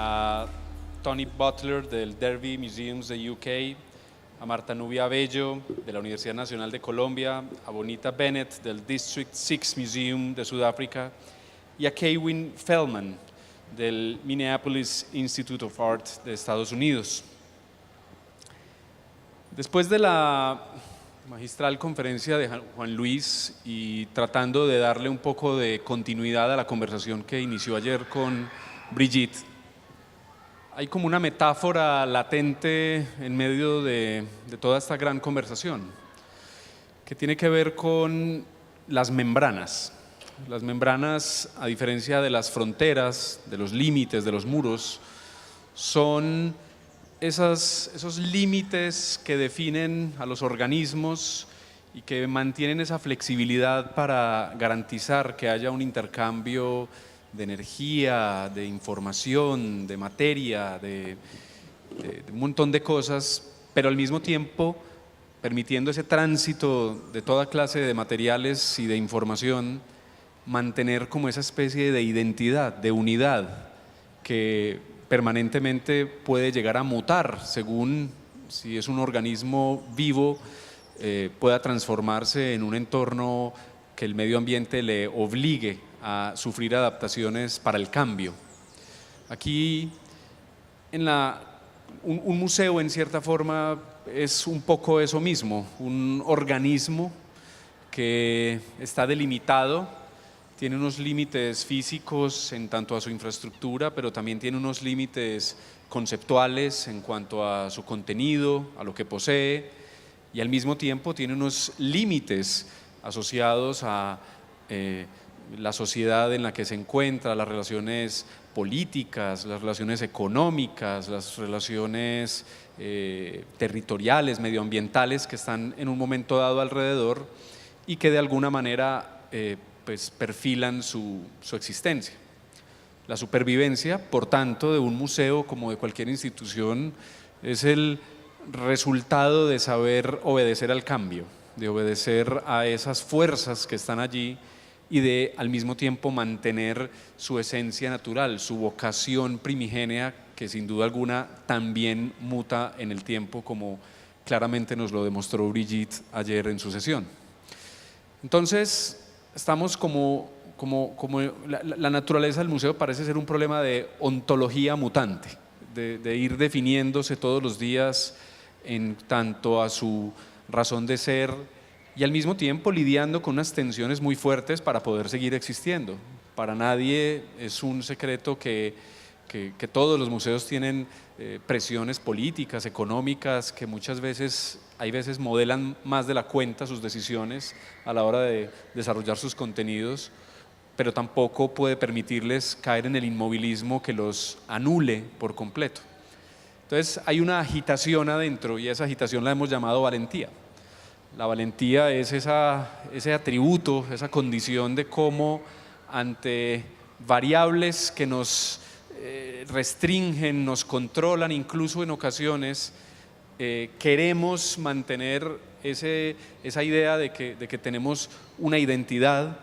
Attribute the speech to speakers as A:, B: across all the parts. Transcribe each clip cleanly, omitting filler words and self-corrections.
A: a Tony Butler del Derby Museums de UK, a Marta Nubia Bello de la Universidad Nacional de Colombia, a Bonita Bennett del District 6 Museum de Sudáfrica y a Kewin Feldman del Minneapolis Institute of Art de Estados Unidos. Después de la magistral conferencia de Juan Luis y tratando de darle un poco de continuidad a la conversación que inició ayer con Brigitte, hay como una metáfora latente en medio de toda esta gran conversación que tiene que ver con las membranas. Las membranas, a diferencia de las fronteras, de los límites, de los muros, son esos límites que definen a los organismos y que mantienen esa flexibilidad para garantizar que haya un intercambio de energía, de información, de materia, de un montón de cosas, pero al mismo tiempo permitiendo ese tránsito de toda clase de materiales y de información, mantener como esa especie de identidad, de unidad, que permanentemente puede llegar a mutar según si es un organismo vivo, pueda transformarse en un entorno que el medio ambiente le obligue a sufrir adaptaciones para el cambio. Aquí, un museo en cierta forma es un poco eso mismo, un organismo que está delimitado, tiene unos límites físicos en tanto a su infraestructura, pero también tiene unos límites conceptuales en cuanto a su contenido, a lo que posee, y al mismo tiempo tiene unos límites asociados a la sociedad en la que se encuentra, las relaciones políticas, las relaciones económicas, las relaciones territoriales, medioambientales que están en un momento dado alrededor y que de alguna manera pues perfilan su existencia. La supervivencia, por tanto, de un museo como de cualquier institución es el resultado de saber obedecer al cambio, de obedecer a esas fuerzas que están allí y de al mismo tiempo mantener su esencia natural, su vocación primigenia, que sin duda alguna también muta en el tiempo, como claramente nos lo demostró Brigitte ayer en su sesión. Entonces, estamos como la naturaleza del museo parece ser un problema de ontología mutante, de ir definiéndose todos los días en tanto a su razón de ser y al mismo tiempo lidiando con unas tensiones muy fuertes para poder seguir existiendo. Para nadie es un secreto que todos los museos tienen presiones políticas, económicas, que muchas veces, hay veces modelan más de la cuenta sus decisiones a la hora de desarrollar sus contenidos, pero tampoco puede permitirles caer en el inmovilismo que los anule por completo. Entonces hay una agitación adentro y esa agitación la hemos llamado valentía. La valentía es ese atributo, esa condición de cómo ante variables que nos restringen, nos controlan, incluso en ocasiones queremos mantener esa idea de que tenemos una identidad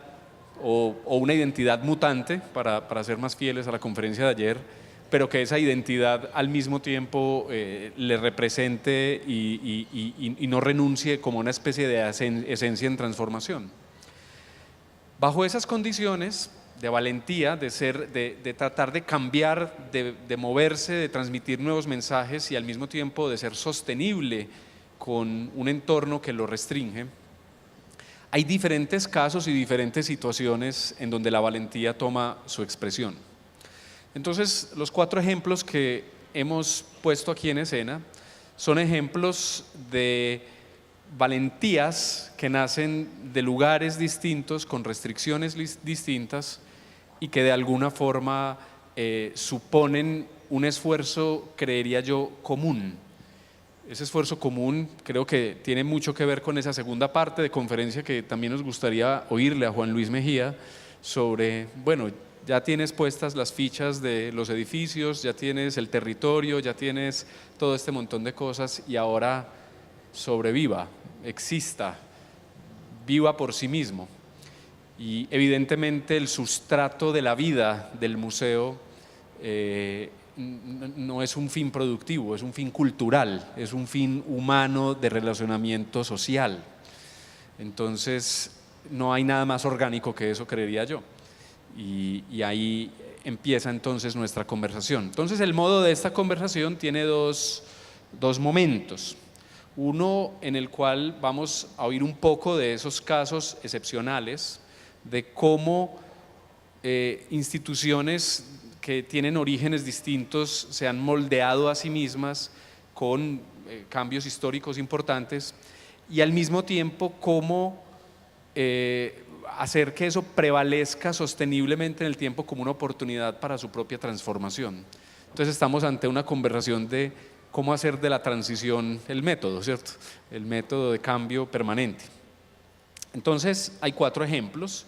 A: o una identidad mutante, para ser más fieles a la conferencia de ayer, pero que esa identidad al mismo tiempo le represente y no renuncie como una especie de esencia en transformación. Bajo esas condiciones de valentía, de tratar de cambiar, de moverse, de transmitir nuevos mensajes y al mismo tiempo de ser sostenible con un entorno que lo restringe, hay diferentes casos y diferentes situaciones en donde la valentía toma su expresión. Entonces, los 4 ejemplos que hemos puesto aquí en escena son ejemplos de valentías que nacen de lugares distintos, con restricciones distintas y que de alguna forma suponen un esfuerzo, creería yo, común. Ese esfuerzo común creo que tiene mucho que ver con esa segunda parte de conferencia que también nos gustaría oírle a Juan Luis Mejía sobre, bueno, ya tienes puestas las fichas de los edificios, ya tienes el territorio, ya tienes todo este montón de cosas y ahora sobreviva, exista, viva por sí mismo. Y evidentemente el sustrato de la vida del museo no es un fin productivo, es un fin cultural, es un fin humano de relacionamiento social. Entonces, no hay nada más orgánico que eso, creería yo. Y ahí empieza entonces nuestra conversación. Entonces, el modo de esta conversación tiene dos momentos. Uno en el cual vamos a oír un poco de esos casos excepcionales, de cómo instituciones que tienen orígenes distintos se han moldeado a sí mismas con cambios históricos importantes, y al mismo tiempo cómo hacer que eso prevalezca sosteniblemente en el tiempo como una oportunidad para su propia transformación. Entonces estamos ante una conversación de cómo hacer de la transición el método, ¿cierto? El método de cambio permanente. Entonces hay 4 ejemplos.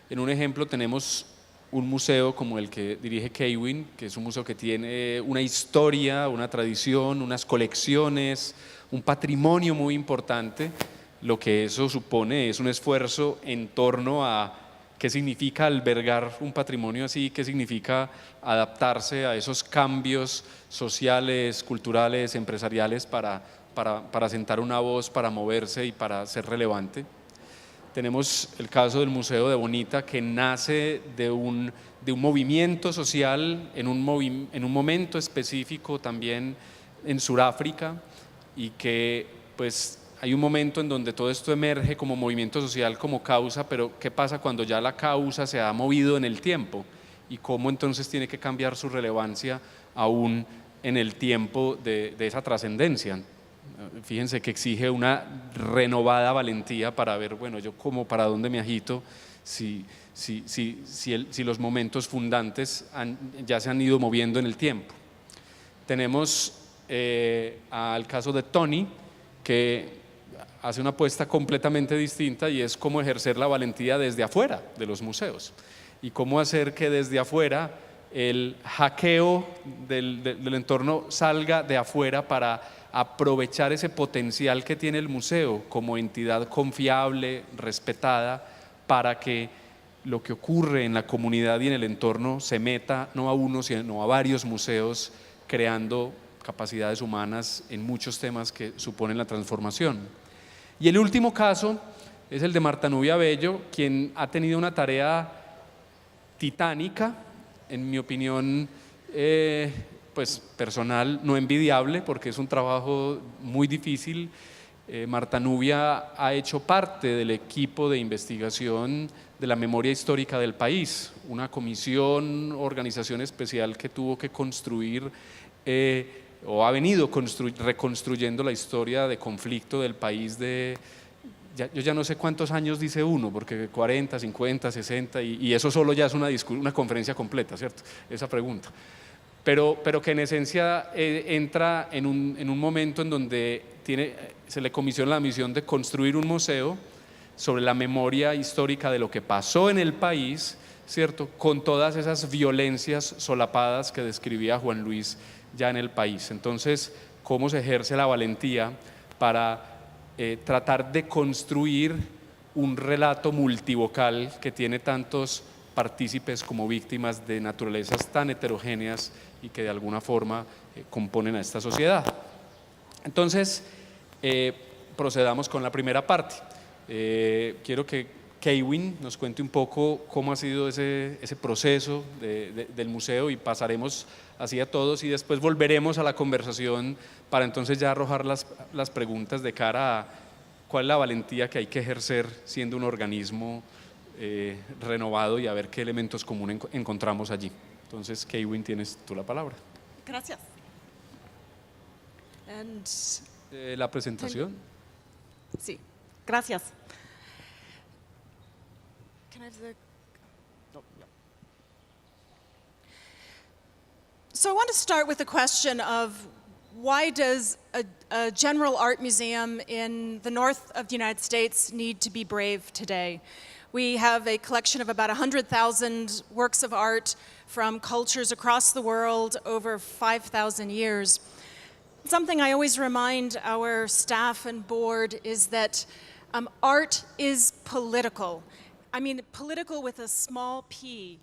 A: En un ejemplo tenemos un museo como el que dirige Kewiin, que es un museo que tiene una historia, una tradición, unas colecciones, un patrimonio muy importante. Lo que eso supone es un esfuerzo en torno a qué significa albergar un patrimonio así, qué significa adaptarse a esos cambios sociales, culturales, empresariales para sentar una voz, para moverse y para ser relevante. Tenemos el caso del Museo de Bonita, que nace de un movimiento social en un momento específico también en Sudáfrica, y que pues hay un momento en donde todo esto emerge como movimiento social, como causa, pero ¿qué pasa cuando ya la causa se ha movido en el tiempo? Y cómo entonces tiene que cambiar su relevancia aún en el tiempo de esa trascendencia. Fíjense que exige una renovada valentía para ver, bueno, yo como para dónde me agito si los momentos fundantes ya se han ido moviendo en el tiempo. Tenemos al caso de Tony, que hace una apuesta completamente distinta, y es cómo ejercer la valentía desde afuera de los museos y cómo hacer que desde afuera el hackeo del entorno salga de afuera para aprovechar ese potencial que tiene el museo como entidad confiable, respetada, para que lo que ocurre en la comunidad y en el entorno se meta no a uno, sino a varios museos, creando capacidades humanas en muchos temas que suponen la transformación. Y el último caso es el de Marta Nubia Bello, quien ha tenido una tarea titánica, en mi opinión, pues personal, no envidiable, porque es un trabajo muy difícil. Marta Nubia ha hecho parte del equipo de investigación de la memoria histórica del país, una comisión, organización especial que tuvo que construir o ha venido reconstruyendo la historia de conflicto del país yo ya no sé cuántos años dice uno, porque 40, 50, 60, y eso solo ya es una conferencia completa, ¿cierto? Esa pregunta. Pero que en esencia entra en un momento en donde se le comisiona la misión de construir un museo sobre la memoria histórica de lo que pasó en el país, ¿cierto? Con todas esas violencias solapadas que describía Juan Luis ya en el país. Entonces, ¿cómo se ejerce la valentía para tratar de construir un relato multivocal que tiene tantos partícipes como víctimas de naturalezas tan heterogéneas y que de alguna forma componen a esta sociedad? Entonces, procedamos con la primera parte. Quiero que Kewiin nos cuente un poco cómo ha sido ese proceso del museo, y pasaremos así a todos, y después volveremos a la conversación para entonces ya arrojar las preguntas de cara a cuál es la valentía que hay que ejercer siendo un organismo renovado, y a ver qué elementos comunes encontramos allí. Entonces, Kewiin, tienes tú la palabra.
B: Gracias.
A: La presentación.
B: Sí, gracias. Can I have the...
A: No, no.
B: So I want to start with the question of why does a general art museum in the north of the United States need to be brave today? We have a collection of about 100,000 works of art from cultures across the world over 5,000 years. Something I always remind our staff and board is that art is political. I mean, political with a small p.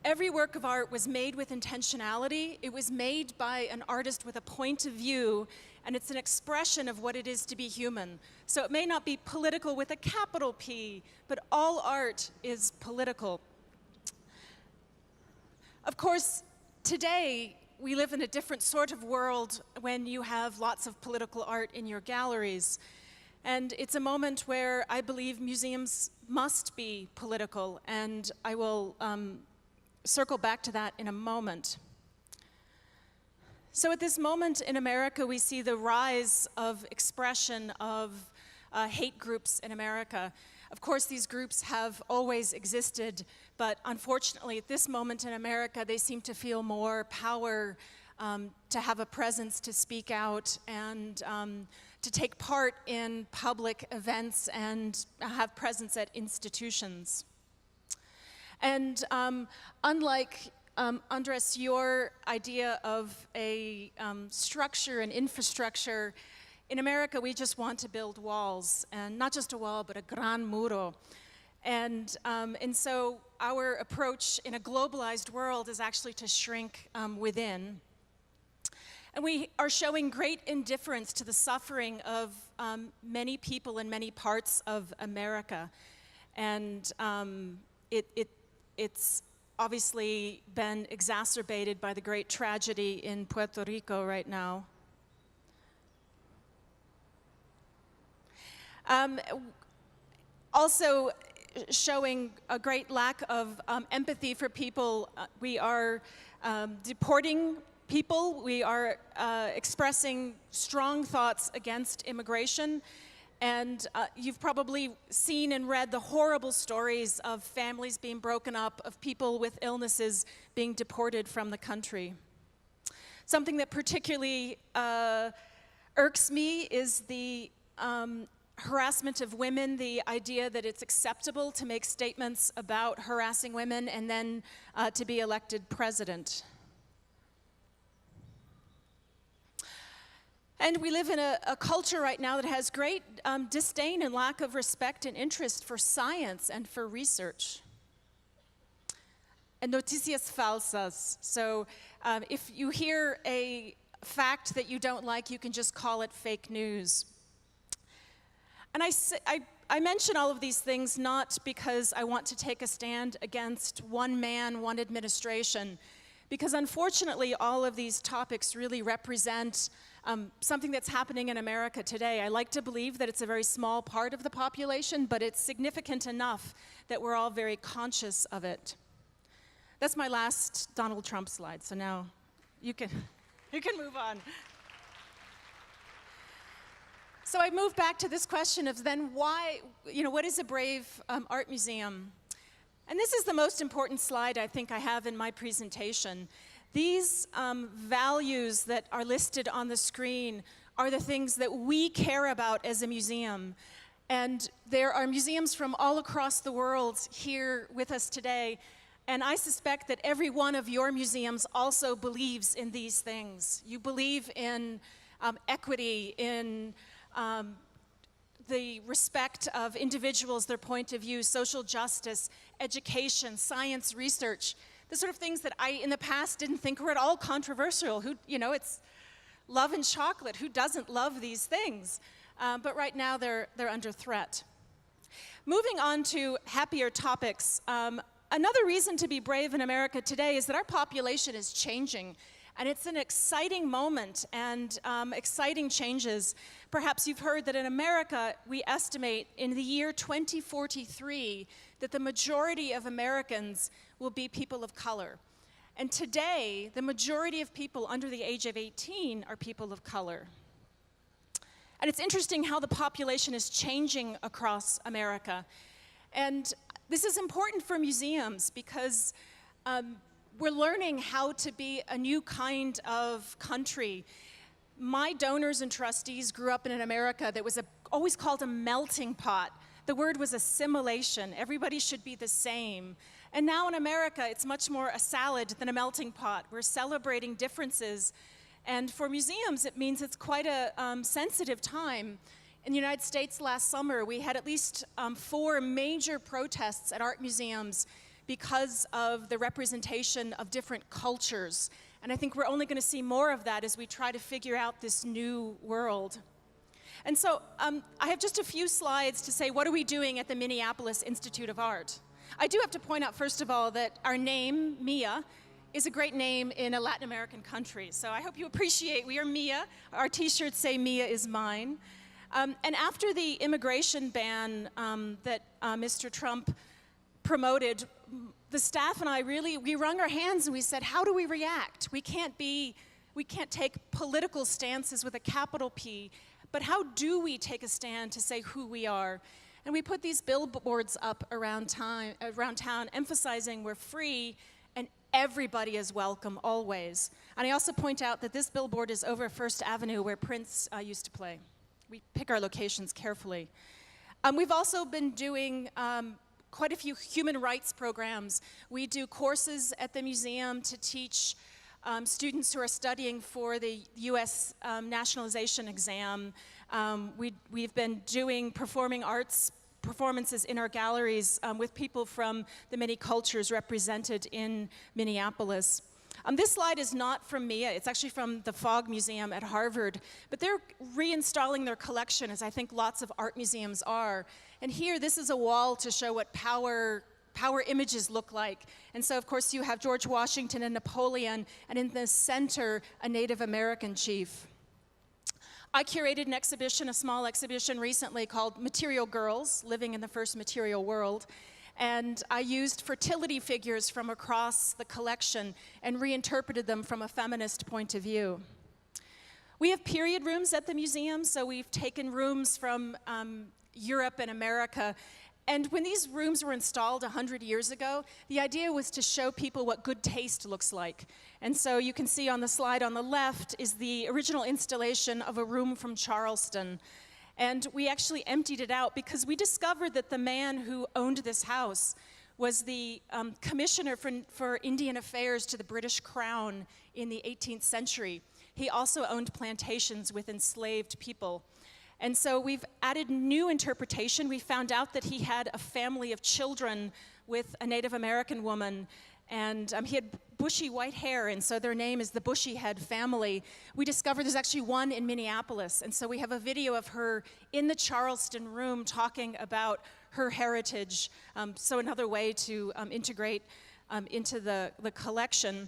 B: Every work of art was made with intentionality. It was made by an artist with a point of view, and it's an expression of what it is to be human. So it may not be political with a capital P, but all art is political. Of course, today we live in a different sort of world when you have lots of political art in your galleries. And it's a moment where I believe museums must be political, and I will circle back to that in a moment. So at this moment in America, we see the rise of expression of hate groups in America. Of course, these groups have always existed, but unfortunately, at this moment in America, they seem to feel more power to have a presence, to speak out, and to take part in public events and have presence at institutions. And unlike Andres, your idea of a structure and infrastructure, in America we just want to build walls, and not just a wall, but a gran muro. And so our approach in a globalized world is actually to shrink within. And we are showing great indifference to the suffering of many people in many parts of America. And it's obviously been exacerbated by the great tragedy in Puerto Rico right now. Also showing a great lack of empathy for people. We are deporting people. We are expressing strong thoughts against immigration. And you've probably seen and read the horrible stories of families being broken up, of people with illnesses being deported from the country. Something that particularly irks me is the harassment of women, the idea that it's acceptable to make statements about harassing women and then to be elected president. And we live in a culture right now that has great disdain and lack of respect and interest for science and for research. And noticias falsas. So if you hear a fact that you don't like, you can just call it fake news. And I mention all of these things not because I want to take a stand against one man, one administration, because unfortunately all of these topics really represent something that's happening in America today. I like to believe that it's a very small part of the population, but it's significant enough that we're all very conscious of it. That's my last Donald Trump slide, so now you can move on. So I moved back to this question of then why, what is a brave art museum? And this is the most important slide I think I have in my presentation. These values that are listed on the screen are the things that we care about as a museum. And there are museums from all across the world here with us today. And I suspect that every one of your museums also believes in these things. You believe in equity, in the respect of individuals, their point of view, social justice, education, science, research, the sort of things that I, in the past, didn't think were at all controversial. It's love and chocolate. Who doesn't love these things? But right now, they're under threat. Moving on to happier topics, another reason to be brave in America today is that our population is changing. And it's an exciting moment and exciting changes. Perhaps you've heard that in America, we estimate in the year 2043 that the majority of Americans will be people of color. And today, the majority of people under the age of 18 are people of color. And it's interesting how the population is changing across America. And this is important for museums because we're learning how to be a new kind of country. My donors and trustees grew up in an America that was always called a melting pot. The word was assimilation. Everybody should be the same. And now in America, it's much more a salad than a melting pot. We're celebrating differences. And for museums, it means it's quite a sensitive time. In the United States last summer, we had at least 4 major protests at art museums because of the representation of different cultures. And I think we're only going to see more of that as we try to figure out this new world. And so I have just a few slides to say, what are we doing at the Minneapolis Institute of Art? I do have to point out, first of all, that our name, MIA, is a great name in a Latin American country. So I hope you appreciate, we are MIA. Our t-shirts say MIA is mine. And after the immigration ban that Mr. Trump promoted, the staff and I we wrung our hands and we said, how do we react? We can't take political stances with a capital P, but how do we take a stand to say who we are? And we put these billboards up around town emphasizing we're free and everybody is welcome always. And I also point out that this billboard is over First Avenue where Prince used to play. We pick our locations carefully. We've also been doing quite a few human rights programs. We do courses at the museum to teach students who are studying for the U.S. nationalization exam. We've been doing performing arts performances in our galleries with people from the many cultures represented in Minneapolis. This slide is not from MIA, it's actually from the Fogg Museum at Harvard, but they're reinstalling their collection, as I think lots of art museums are. And here, this is a wall to show what power images look like. And so, of course, you have George Washington and Napoleon, and in the center, a Native American chief. I curated an exhibition, a small exhibition recently called Material Girls, Living in the First Material World. And I used fertility figures from across the collection and reinterpreted them from a feminist point of view. We have period rooms at the museum, so we've taken rooms from Europe and America. And when these rooms were installed 100 years ago, the idea was to show people what good taste looks like. And so you can see on the slide on the left is the original installation of a room from Charleston. And we actually emptied it out because we discovered that the man who owned this house was the commissioner for Indian Affairs to the British Crown in the 18th century. He also owned plantations with enslaved people. And so we've added new interpretation. We found out that he had a family of children with a Native American woman, and he had bushy white hair, and so their name is the Bushyhead family. We discovered there's actually one in Minneapolis, and so we have a video of her in the Charleston room talking about her heritage, so another way to integrate into the collection.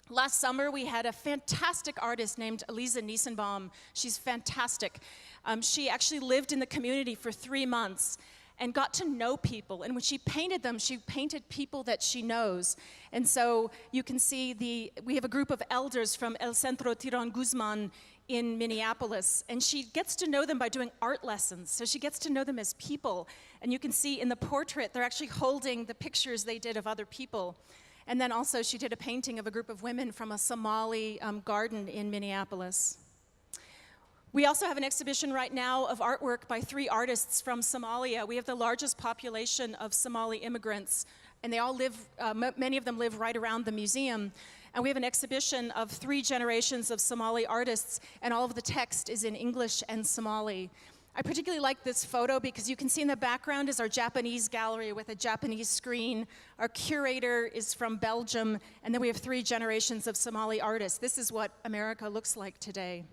B: Last summer, we had a fantastic artist named Eliza Niesenbaum. She's fantastic. She actually lived in the community for 3 months and got to know people. And when she painted them, she painted people that she knows. And so you can see we have a group of elders from El Centro Tirón Guzman in Minneapolis, and she gets to know them by doing art lessons. So she gets to know them as people. And you can see in the portrait, they're actually holding the pictures they did of other people. And then also she did a painting of a group of women from a Somali garden in Minneapolis. We also have an exhibition right now of artwork by 3 artists from Somalia. We have the largest population of Somali immigrants, and they all live, many of them live right around the museum. And we have an exhibition of 3 generations of Somali artists, and all of the text is in English and Somali. I particularly like this photo because you can see in the background is our Japanese gallery with a Japanese screen. Our curator is from Belgium, and then we have 3 generations of Somali artists. This is what America looks like today.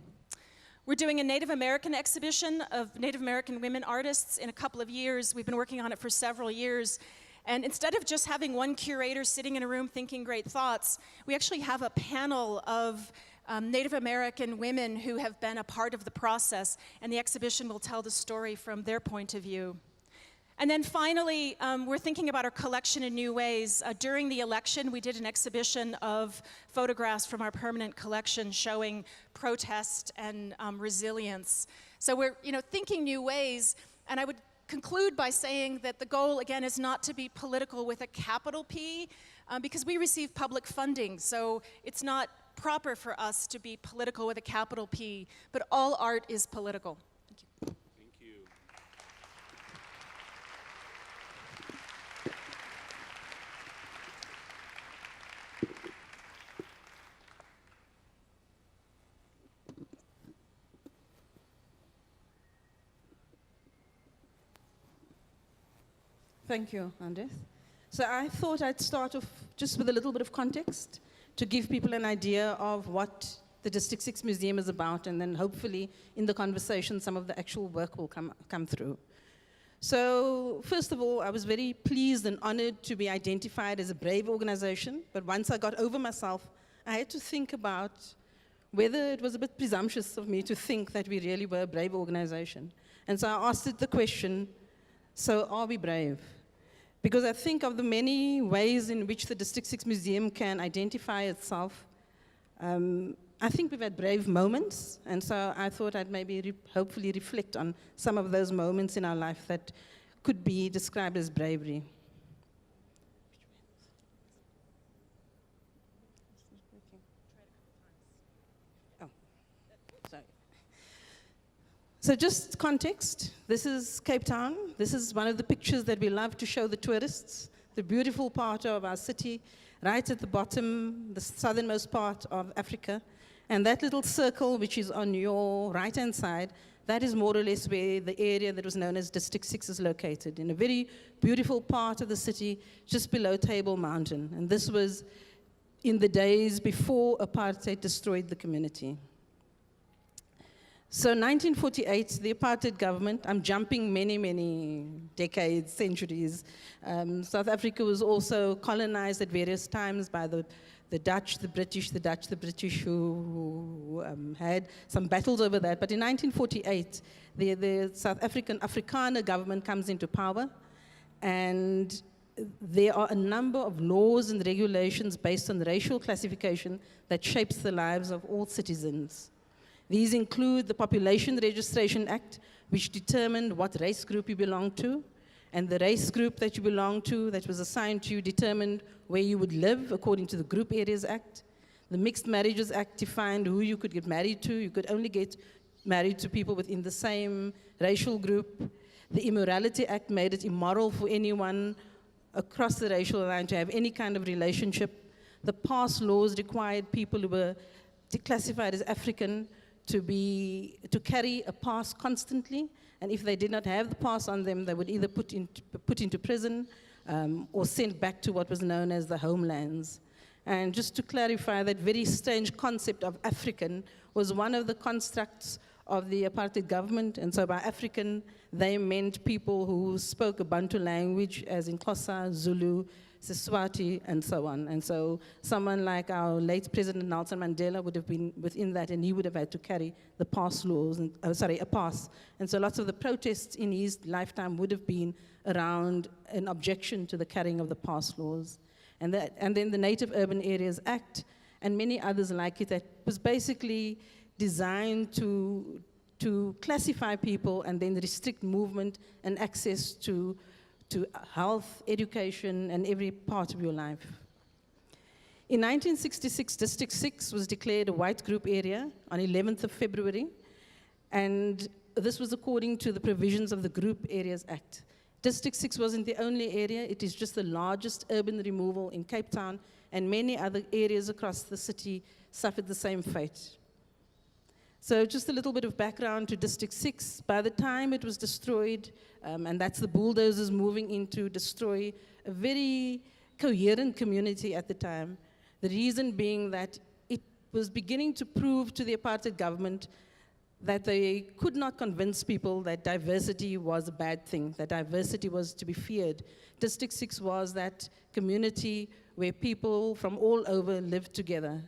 B: We're doing a Native American exhibition of Native American women artists in a couple of years. We've been working on it for several years. And instead of just having one curator sitting in a room thinking great thoughts, we actually have a panel of Native American women who have been a part of the process, and the exhibition will tell the story from their point of view. And then finally, we're thinking about our collection in new ways. During the election, we did an exhibition of photographs from our permanent collection showing protest and resilience. So we're thinking new ways, and I would conclude by saying that the goal, again, is not to be political with a capital P, because we receive public funding, so it's not proper for us to be political with a capital P, but all art is political. Thank you.
A: Thank you.
C: Thank you, Andres. So I thought I'd start off just with a little bit of context to give people an idea of what the District 6 Museum is about, and then hopefully in the conversation some of the actual work will come through. So first of all, I was very pleased and honored to be identified as a brave organization, but once I got over myself, I had to think about whether it was a bit presumptuous of me to think that we really were a brave organization. And so I asked it the question, so are we brave? Because I think of the many ways in which the District 6 Museum can identify itself. I think we've had brave moments, and so I thought I'd maybe hopefully reflect on some of those moments in our life that could be described as bravery. Oh, sorry. So just context, this is Cape Town. This is one of the pictures that we love to show the tourists, the beautiful part of our city, right at the bottom, the southernmost part of Africa. And that little circle, which is on your right-hand side, that is more or less where the area that was known as District 6 is located, in a very beautiful part of the city, just below Table Mountain. And this was in the days before apartheid destroyed the community. So 1948, the apartheid government, I'm jumping many, many decades, centuries. South Africa was also colonized at various times by the Dutch, the British who had some battles over that. But in 1948, the South African Afrikaner government comes into power, and there are a number of laws and regulations based on racial classification that shapes the lives of all citizens. These include the Population Registration Act, which determined what race group you belong to, and the race group that you belong to that was assigned to you determined where you would live according to the Group Areas Act. The Mixed Marriages Act defined who you could get married to. You could only get married to people within the same racial group. The Immorality Act made it immoral for anyone across the racial line to have any kind of relationship. The pass laws required people who were classified as African to carry a pass constantly, and if they did not have the pass on them, they would either put into prison or sent back to what was known as the homelands. And just to clarify, that very strange concept of African was one of the constructs of the apartheid government, and so by African, they meant people who spoke a Bantu language, as in Xhosa, Zulu, Siswati, and so on. And so someone like our late President Nelson Mandela would have been within that, and he would have had to carry the pass laws, a pass. And so lots of the protests in his lifetime would have been around an objection to the carrying of the pass laws. And then the Native Urban Areas Act, and many others like it, that was basically designed to classify people and then restrict movement and access to health, education, and every part of your life. In 1966, District 6 was declared a white group area on 11th of February, and this was according to the provisions of the Group Areas Act. District 6 wasn't the only area, it is just the largest urban removal in Cape Town, and many other areas across the city suffered the same fate. So just a little bit of background to District 6. By the time it was destroyed, and that's the bulldozers moving in to destroy a very coherent community at the time, the reason being that it was beginning to prove to the apartheid government that they could not convince people that diversity was a bad thing, that diversity was to be feared. District 6 was that community where people from all over lived together.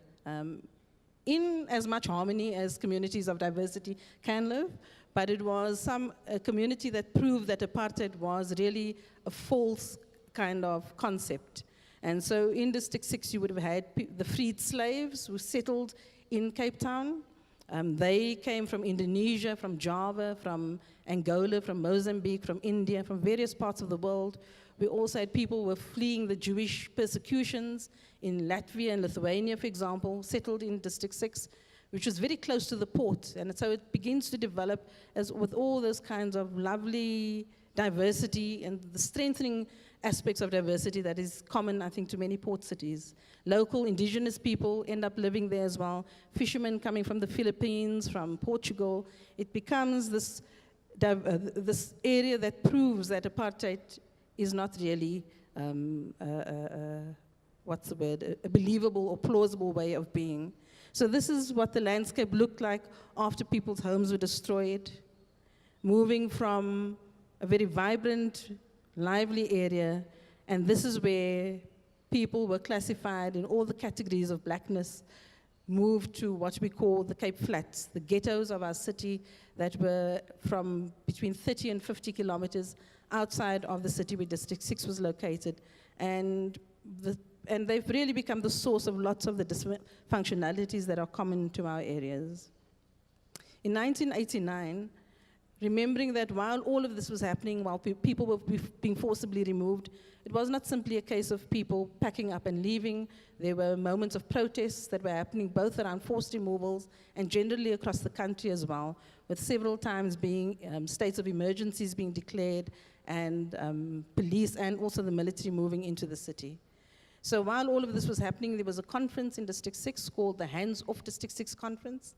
C: In as much harmony as communities of diversity can live, but it was a community that proved that apartheid was really a false kind of concept. And so in District 6, you would have had the freed slaves who settled in Cape Town. They came from Indonesia, from Java, from Angola, from Mozambique, from India, from various parts of the world. We also had people who were fleeing the Jewish persecutions in Latvia and Lithuania, for example, settled in District 6, which was very close to the port. And so it begins to develop as with all those kinds of lovely diversity and the strengthening aspects of diversity that is common, I think, to many port cities. Local indigenous people end up living there as well. Fishermen coming from the Philippines, from Portugal. It becomes this area that proves that apartheid is not really what's the word, a believable or plausible way of being. So this is what the landscape looked like after people's homes were destroyed, moving from a very vibrant, lively area, and this is where people were classified in all the categories of blackness, moved to what we call the Cape Flats, the ghettos of our city that were from between 30 and 50 kilometers outside of the city where District 6 was located. And they've really become the source of lots of the dysfunctionalities that are common to our areas. In 1989, remembering that while all of this was happening, while people were being forcibly removed, it was not simply a case of people packing up and leaving. There were moments of protests that were happening both around forced removals and generally across the country as well, with several times being states of emergencies being declared and police and also the military moving into the city. So while all of this was happening, there was a conference in District 6 called the Hands Off District 6 Conference.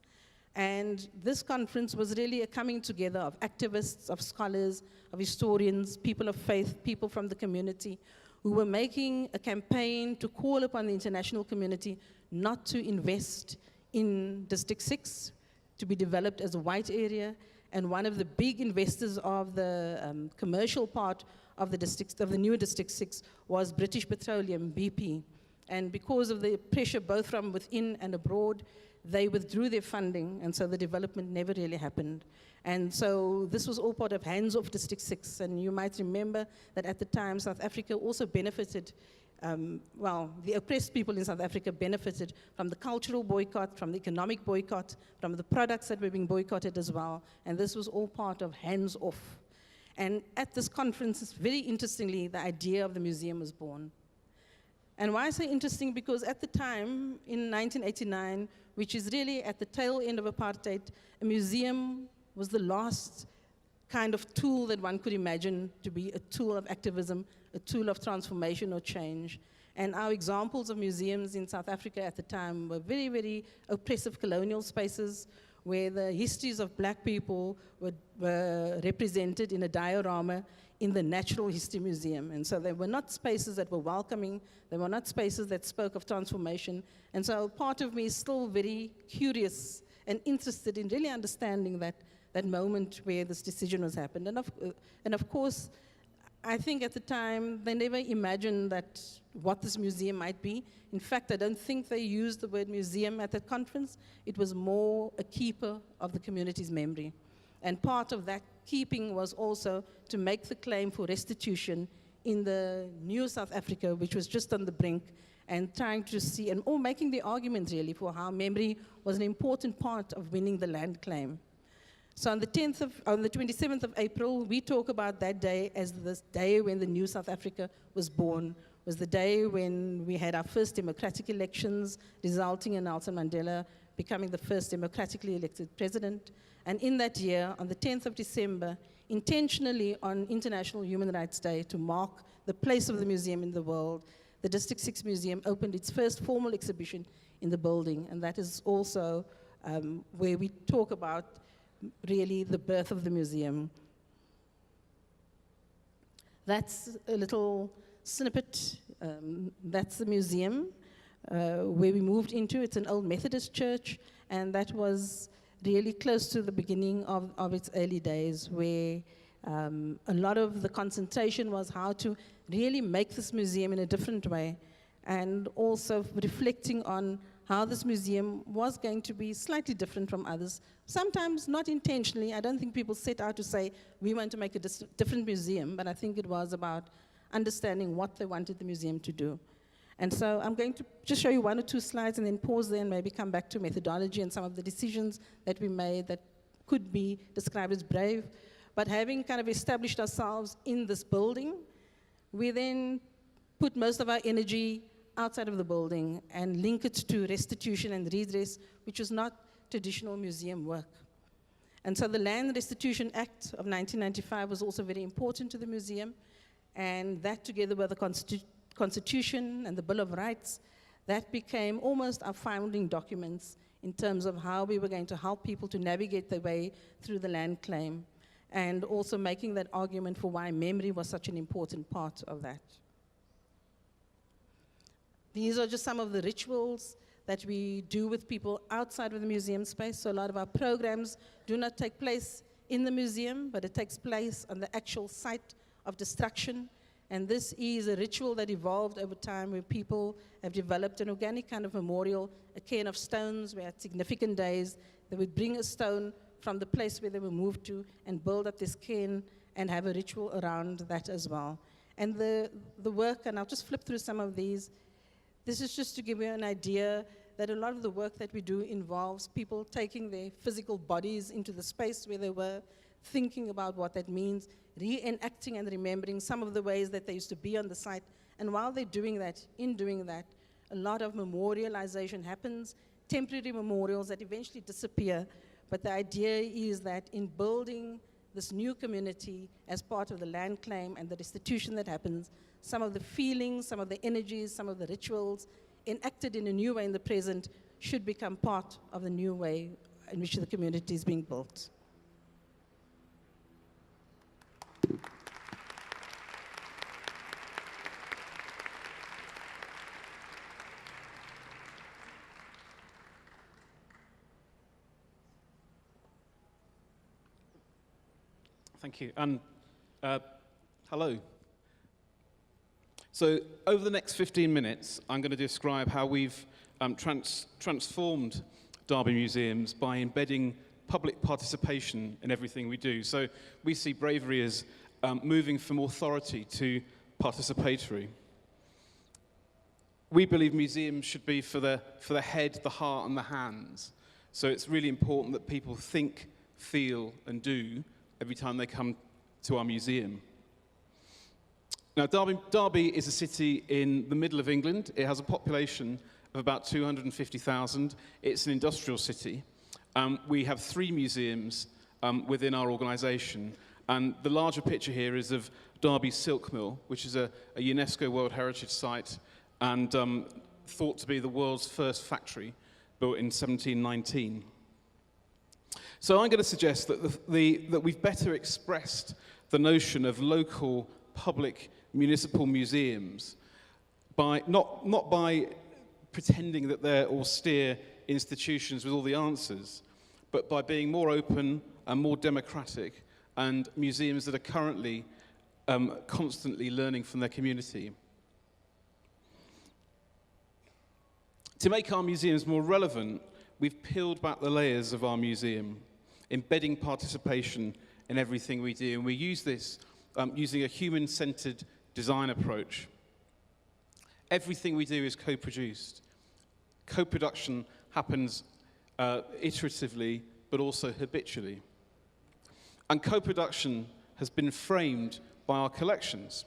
C: And this conference was really a coming together of activists, of scholars, of historians, people of faith, people from the community, who were making a campaign to call upon the international community not to invest in District 6, to be developed as a white area. And one of the big investors of the commercial part of the new District 6 was British Petroleum, BP. And because of the pressure both from within and abroad, they withdrew their funding, and so the development never really happened. And so this was all part of Hands Off District 6, and you might remember that at the time, South Africa also benefited, the oppressed people in South Africa benefited from the cultural boycott, from the economic boycott, from the products that were being boycotted as well, and this was all part of Hands Off. And at this conference, very interestingly, the idea of the museum was born. And why I say interesting? Because at the time, in 1989, which is really at the tail end of apartheid, a museum was the last kind of tool that one could imagine to be a tool of activism, a tool of transformation or change. And our examples of museums in South Africa at the time were very, very oppressive colonial spaces where the histories of black people were represented in a diorama in the Natural History Museum. And so they were not spaces that were welcoming, they were not spaces that spoke of transformation. And so part of me is still very curious and interested in really understanding that moment where this decision was happened. And of course, I think at the time, they never imagined that what this museum might be. In fact, I don't think they used the word museum at that conference. It was more a keeper of the community's memory. And part of that keeping was also to make the claim for restitution in the new South Africa, which was just on the brink, and trying to see, or making the argument really for how memory was an important part of winning the land claim. So on the 27th of April, we talk about that day as the day when the new South Africa was born, was the day when we had our first democratic elections, resulting in Nelson Mandela becoming the first democratically elected president. And in that year, on the 10th of December, intentionally on International Human Rights Day, to mark the place of the museum in the world, the District 6 Museum opened its first formal exhibition in the building. And that is also where we talk about really the birth of the museum. That's a little snippet. That's the museum where we moved into. It's an old Methodist church, and that was really close to the beginning of its early days, where a lot of the concentration was how to really make this museum in a different way, and also reflecting on how this museum was going to be slightly different from others, sometimes not intentionally. I don't think people set out to say, we want to make a different museum, but I think it was about understanding what they wanted the museum to do. And so I'm going to just show you one or two slides and then pause there and maybe come back to methodology and some of the decisions that we made that could be described as brave. But having kind of established ourselves in this building, we then put most of our energy outside of the building and link it to restitution and redress, which was not traditional museum work. And so the Land Restitution Act of 1995 was also very important to the museum, and that together with the Constitution and the Bill of Rights, that became almost our founding documents in terms of how we were going to help people to navigate their way through the land claim, and also making that argument for why memory was such an important part of that. These are just some of the rituals that we do with people outside of the museum space. So a lot of our programs do not take place in the museum, but it takes place on the actual site of destruction. And this is a ritual that evolved over time where people have developed an organic kind of memorial, a cairn of stones where at significant days they would bring a stone from the place where they were moved to and build up this cairn and have a ritual around that as well. And the work, and I'll just flip through some of these. This is just to give you an idea that a lot of the work that we do involves people taking their physical bodies into the space where they were, thinking about what that means, reenacting and remembering some of the ways that they used to be on the site. And while they're doing that, in doing that, a lot of memorialization happens, temporary memorials that eventually disappear. But the idea is that in building this new community as part of the land claim and the restitution that happens, some of the feelings, some of the energies, some of the rituals enacted in a new way in the present should become part of the new way in which the community is being built.
D: Thank you. And hello. So over the next 15 minutes, I'm going to describe how we've transformed Derby Museums by embedding public participation in everything we do. So we see bravery as moving from authority to participatory. We believe museums should be for the head, the heart, and the hands. So it's really important that people think, feel, and do every time they come to our museum. Now, Derby is a city in the middle of England. It has a population of about 250,000. It's an industrial city. We have 3 museums within our organisation. And the larger picture here is of Derby Silk Mill, which is a UNESCO World Heritage Site and thought to be the world's first factory, built in 1719. So I'm going to suggest that we've better expressed the notion of local, public, municipal museums by not by pretending that they're austere institutions with all the answers, but by being more open and more democratic, and museums that are currently constantly learning from their community. To make our museums more relevant, we've peeled back the layers of our museum, embedding participation in everything we do. And we use this using a human-centered design approach. Everything we do is co-produced. Co-production happens iteratively, but also habitually. And co-production has been framed by our collections.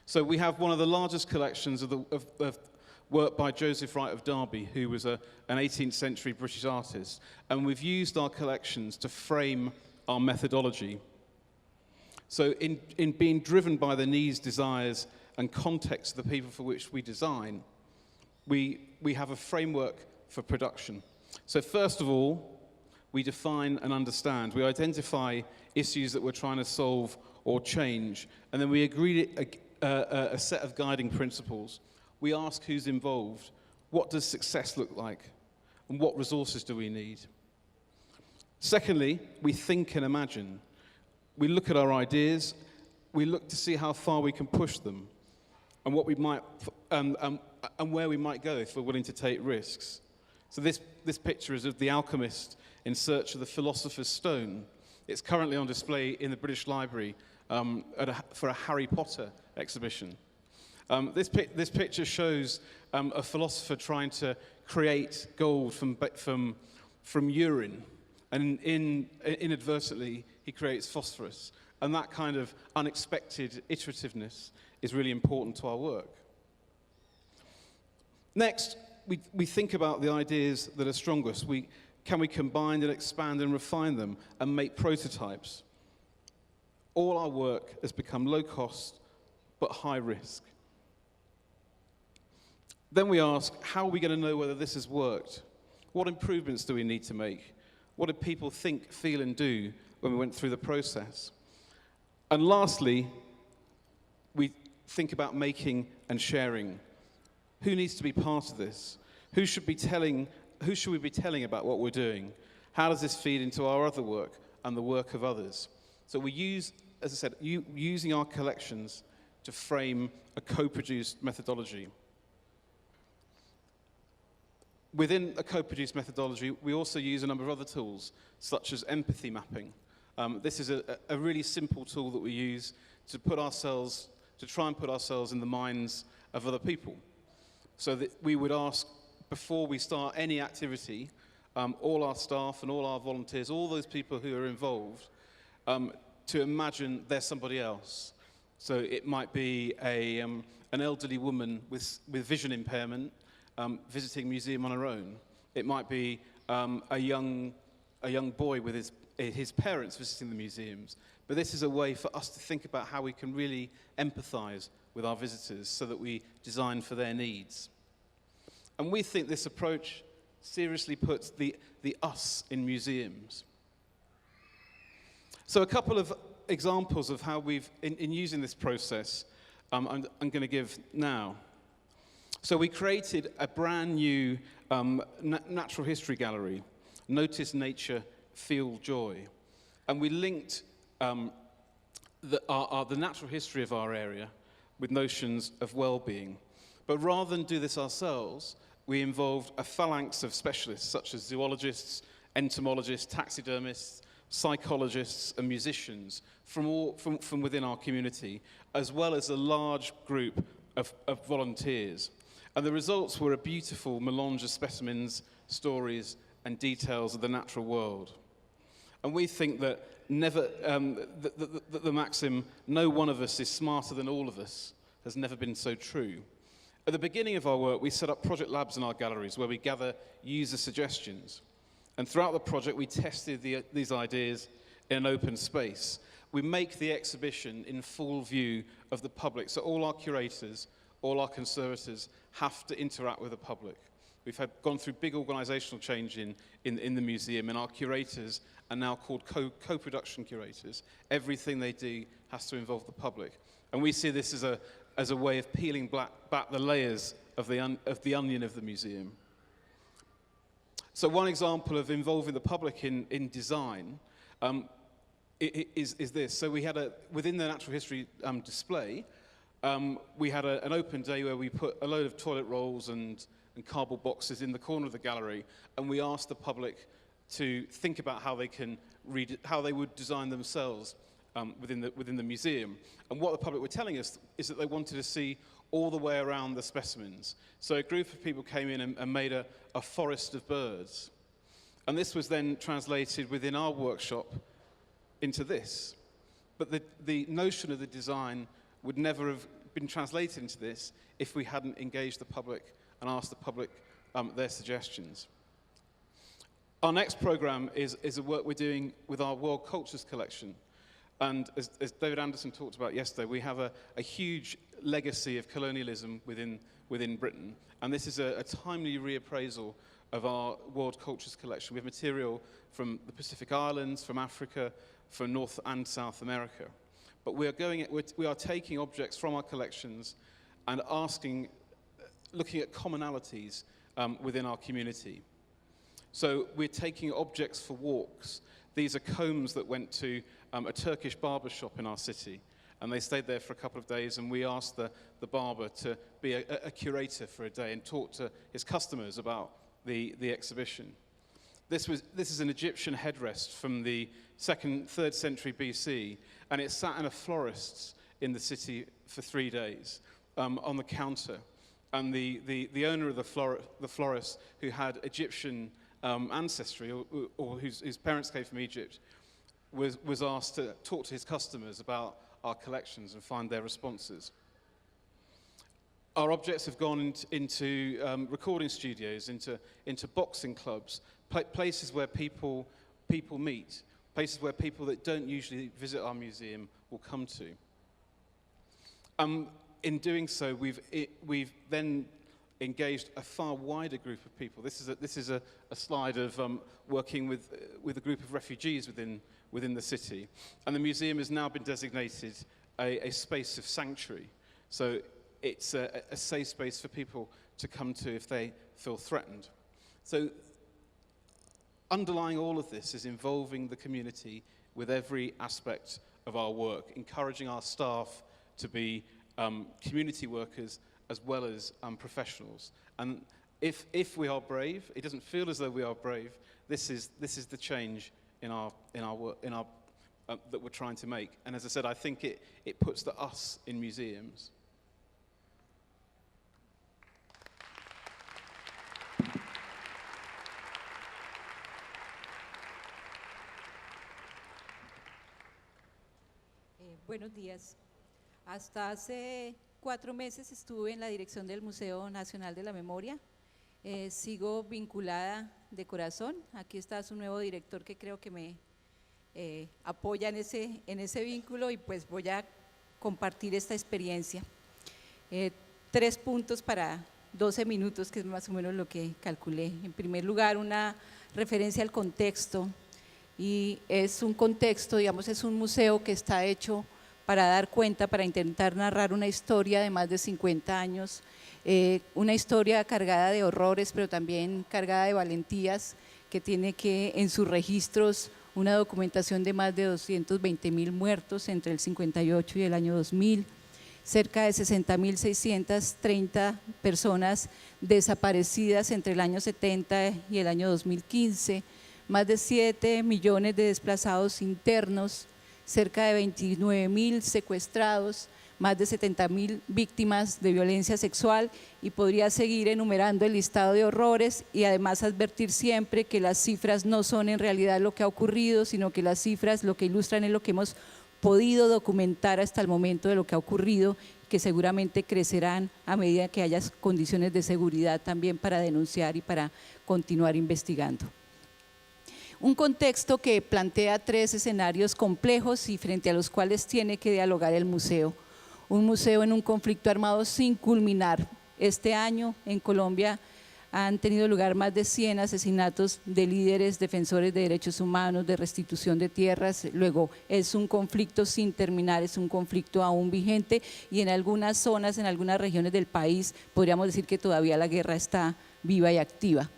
D: So we have one of the largest collections of work by Joseph Wright of Derby, who was an 18th century British artist. And we've used our collections to frame our methodology. So in being driven by the needs, desires, and context of the people for which we design, we have a framework for production. So first of all, we define and understand. We identify issues that we're trying to solve or change, and then we agree a set of guiding principles. We ask who's involved, what does success look like, and what resources do we need? Secondly, we think and imagine. We look at our ideas, we look to see how far we can push them, and what we might, and where we might go if we're willing to take risks. So this picture is of the alchemist in search of the philosopher's stone. It's currently on display in the British Library for a Harry Potter exhibition. This picture shows a philosopher trying to create gold from urine, and inadvertently he creates phosphorus. And that kind of unexpected iterativeness is really important to our work. Next, we think about the ideas that are strongest. Can we combine and expand and refine them and make prototypes? All our work has become low cost but high risk. Then we ask, how are we going to know whether this has worked? What improvements do we need to make? What did people think, feel, and do when we went through the process? And lastly, we think about making and sharing. Who needs to be part of this? Who should we be telling about what we're doing? How does this feed into our other work and the work of others? So we use, as I said, using our collections to frame a co-produced methodology. Within a co-produced methodology, we also use a number of other tools, such as empathy mapping. This is a really simple tool that we use to try and put ourselves in the minds of other people. So that we would ask, before we start any activity, all our staff and all our volunteers, all those people who are involved, to imagine they're somebody else. So it might be an elderly woman with vision impairment visiting a museum on her own. It might be a young boy with his parents visiting the museums. But this is a way for us to think about how we can really empathize with our visitors so that we design for their needs. And we think this approach seriously puts the us in museums. So a couple of examples of how we've, in using this process, I'm going to give now. So we created a brand new natural history gallery, Notice Nature, Feel Joy. And we linked the natural history of our area with notions of well-being. But rather than do this ourselves, we involved a phalanx of specialists such as zoologists, entomologists, taxidermists, psychologists and musicians from within our community, as well as a large group of volunteers. And the results were a beautiful melange of specimens, stories, and details of the natural world. And we think that the maxim, no one of us is smarter than all of us, has never been so true. At the beginning of our work, we set up project labs in our galleries where we gather user suggestions. And throughout the project, we tested these ideas in an open space. We make the exhibition in full view of the public, so all our curators, all our conservators have to interact with the public. We've gone through big organizational change in the museum, and our curators are now called co-production curators. Everything they do has to involve the public. And we see this as a way of peeling back the layers of the onion of the museum. So one example of involving the public in design is this. So we had within the natural history display, we had an open day where we put a load of toilet rolls and cardboard boxes in the corner of the gallery, and we asked the public to think about how they would design themselves within the museum. And what the public were telling us is that they wanted to see all the way around the specimens. So a group of people came in and made a forest of birds. And this was then translated within our workshop into this. But the notion of the design would never have been translated into this if we hadn't engaged the public and asked the public their suggestions. Our next program is a work we're doing with our World Cultures Collection. And as David Anderson talked about yesterday, we have a huge legacy of colonialism within Britain. And this is a timely reappraisal of our World Cultures Collection. We have material from the Pacific Islands, from Africa, from North and South America. But we are taking objects from our collections and looking at commonalities within our community. So we're taking objects for walks. These are combs that went to a Turkish barber shop in our city. And they stayed there for a couple of days, and we asked the barber to be a curator for a day and talk to his customers about the exhibition. This is an Egyptian headrest from the 2nd, 3rd century BC, and it sat in a florist's in the city for 3 days on the counter. And the owner of the florist, who had Egyptian ancestry, or whose parents came from Egypt, was asked to talk to his customers about our collections and find their responses. Our objects have gone into recording studios, into boxing clubs, places where people meet, places where people that don't usually visit our museum will come to. In doing so, we've then engaged a far wider group of people. This is a slide of working with a group of refugees within the city, and the museum has now been designated a space of sanctuary. So it's a safe space for people to come to if they feel threatened. So underlying all of this is involving the community with every aspect of our work, encouraging our staff to be community workers as well as professionals. And if we are brave, it doesn't feel as though we are brave. This is the change in our work, that we're trying to make. And as I said, I think it puts the us in museums.
E: Buenos días. Hasta hace 4 meses estuve en la dirección del Museo Nacional de la Memoria. Sigo vinculada de corazón. Aquí está su nuevo director que creo que me apoya en ese vínculo y pues voy a compartir esta experiencia. 3 puntos para 12 minutos, que es más o menos lo que calculé. En primer lugar, una referencia al contexto, y es un contexto, digamos, es un museo que está hecho para dar cuenta, para intentar narrar una historia de más de 50 años, una historia cargada de horrores, pero también cargada de valentías, que tiene en sus registros una documentación de más de 220.000 muertos entre el 58 y el año 2000, cerca de 60.630 personas desaparecidas entre el año 70 y el año 2015, más de 7 millones de desplazados internos, cerca de 29.000 secuestrados, más de 70.000 víctimas de violencia sexual, y podría seguir enumerando el listado de horrores, y además advertir siempre que las cifras no son en realidad lo que ha ocurrido, sino que las cifras lo que ilustran es lo que hemos podido documentar hasta el momento de lo que ha ocurrido, que seguramente crecerán a medida que haya condiciones de seguridad también para denunciar y para continuar investigando. Un contexto que plantea 3 escenarios complejos y frente a los cuales tiene que dialogar el museo. Un museo en un conflicto armado sin culminar. Este año en Colombia han tenido lugar más de 100 asesinatos de líderes, defensores de derechos humanos, de restitución de tierras. Luego, es un conflicto sin terminar, es un conflicto aún vigente, y en algunas zonas, en algunas regiones del país, podríamos decir que todavía la guerra está viva y activa.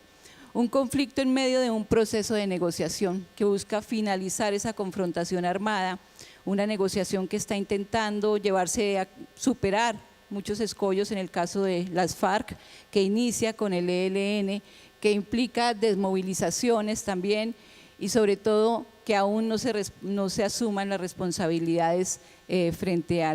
E: Un conflicto en medio de un proceso de negociación que busca finalizar esa confrontación armada, una negociación que está intentando llevarse a superar muchos escollos en el caso de las FARC, que inicia con el ELN, que implica desmovilizaciones también, y sobre todo que aún no se asuman las responsabilidades frente a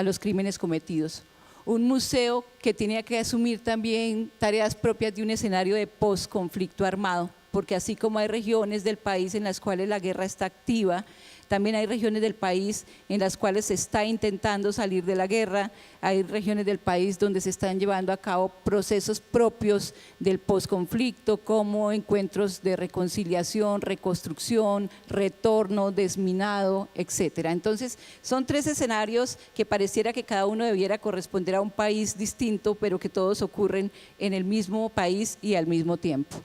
E: los crímenes cometidos. Un museo que tenía que asumir también tareas propias de un escenario de posconflicto armado, porque así como hay regiones del país en las cuales la guerra está activa, también hay regiones del país en las cuales se está intentando salir de la guerra, hay regiones del país donde se están llevando a cabo procesos propios del posconflicto, como encuentros de reconciliación, reconstrucción, retorno, desminado, etcétera. Entonces, son 3 escenarios que pareciera que cada uno debiera corresponder a un país distinto, pero que todos ocurren en el mismo país y al mismo tiempo.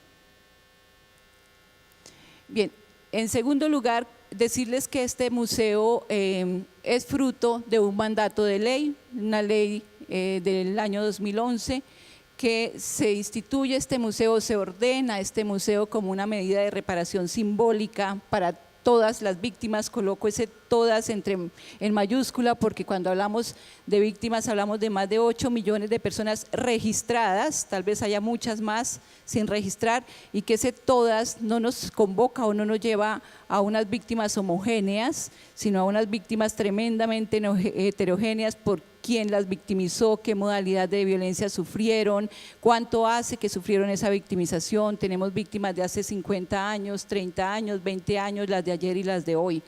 E: Bien, en segundo lugar, decirles que este museo es fruto de un mandato de ley, una ley del año 2011, que se instituye este museo, se ordena este museo como una medida de reparación simbólica para todas las víctimas. Coloco ese todas en mayúscula, porque cuando hablamos de víctimas hablamos de más de 8 millones de personas registradas, tal vez haya muchas más sin registrar, y que ese todas no nos convoca o no nos lleva a unas víctimas homogéneas, sino a unas víctimas tremendamente heterogéneas por quién las victimizó, qué modalidad de violencia sufrieron, cuánto hace que sufrieron esa victimización. Tenemos víctimas de hace 50 años, 30 años, 20 años, las de ayer y las de hoy.